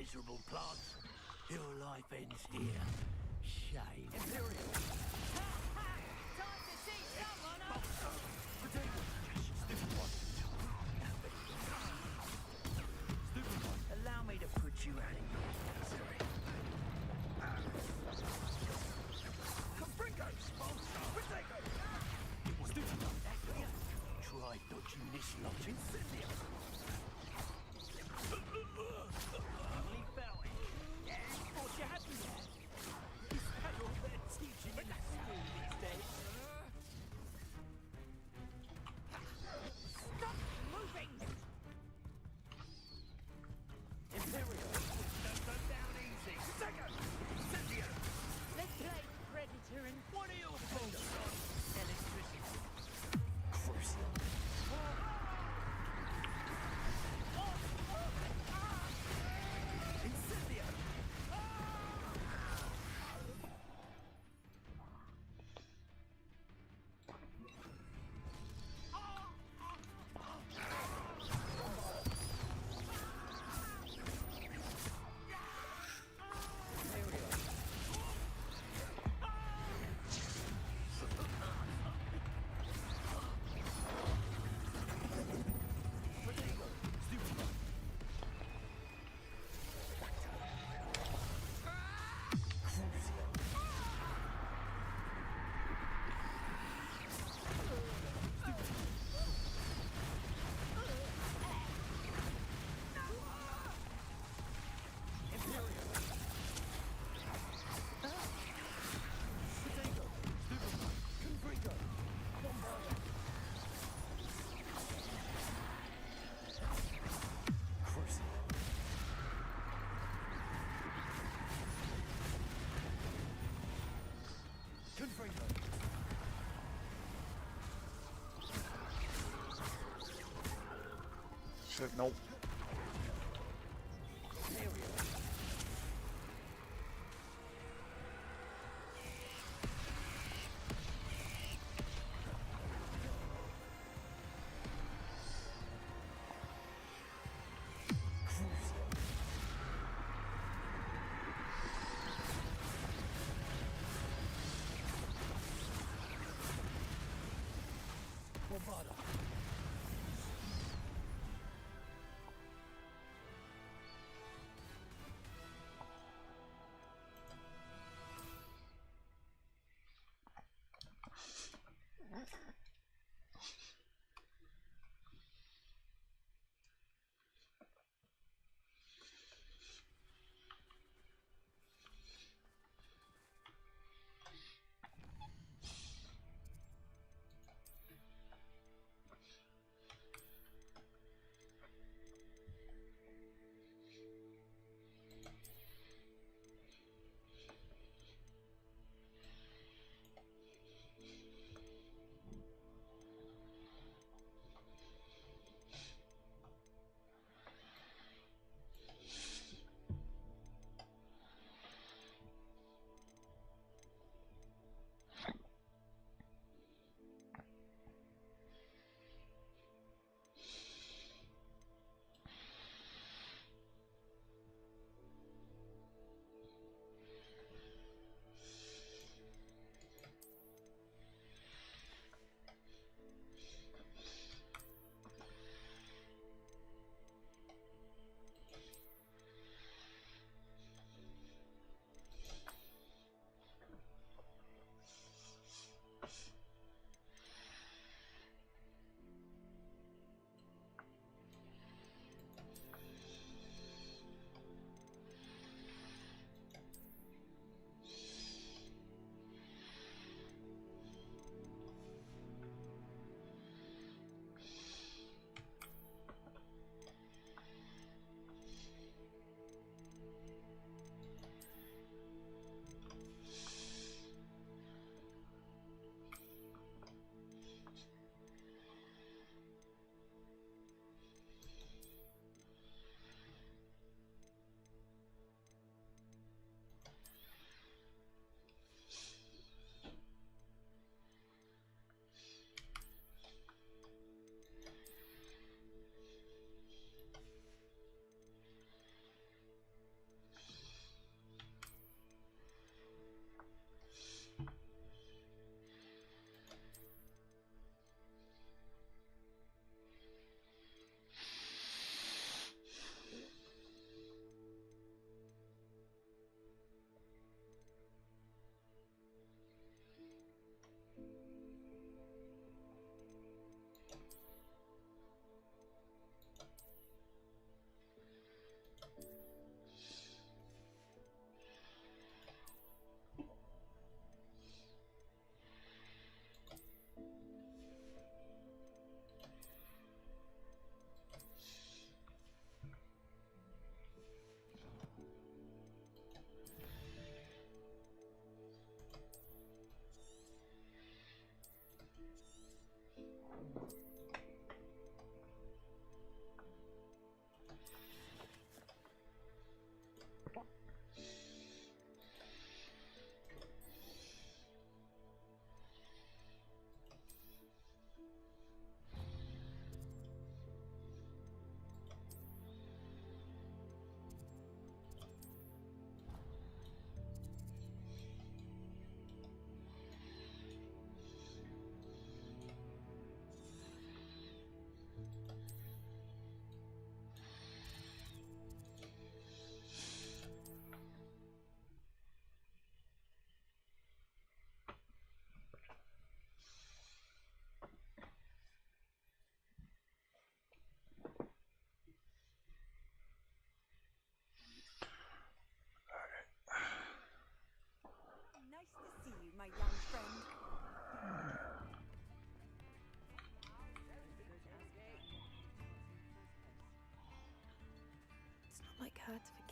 miserable plants. Your life ends here. Shame. Imperial. Time to see someone up. Allow me to put you out of your misery. Confringo! Protego! Try dodging this lot. Incendio! Only fell it. Yeah, thought you had me there. Is that all they're teaching in school these days? Stop moving. Imperial. Don't go down easy. Protego! Incendio! Let's play Predator and What are your thoughts on electricity? Crucial. Incendio! Shit, nope.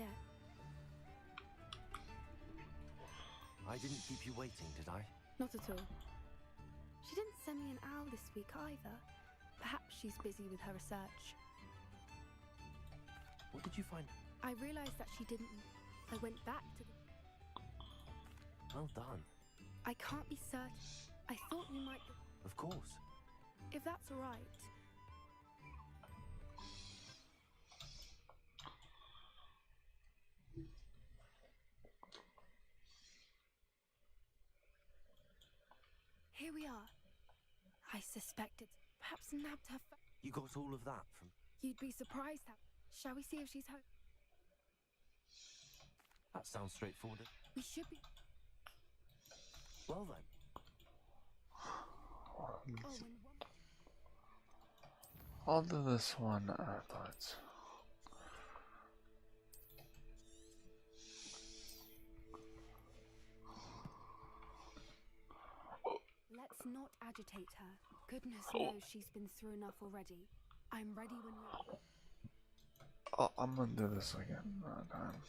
forget. I didn't keep you waiting, did I? Not at all. She didn't send me an owl this week either. Perhaps she's busy with her research. What did you find? I realized that she didn't. I went back to the... Well done. I can't be certain. I thought you might... Of course. If that's all right. Here we are. I suspected. Perhaps nabbed her. You got all of that from... You'd be surprised that. Shall we see if she's home? That sounds straightforward. We should be. Well then. Oh, and one... I'll do this one afterwards. Let's not agitate her. Goodness knows she's been through enough already. I'm ready when you're... Oh, I'm gonna do this again another time.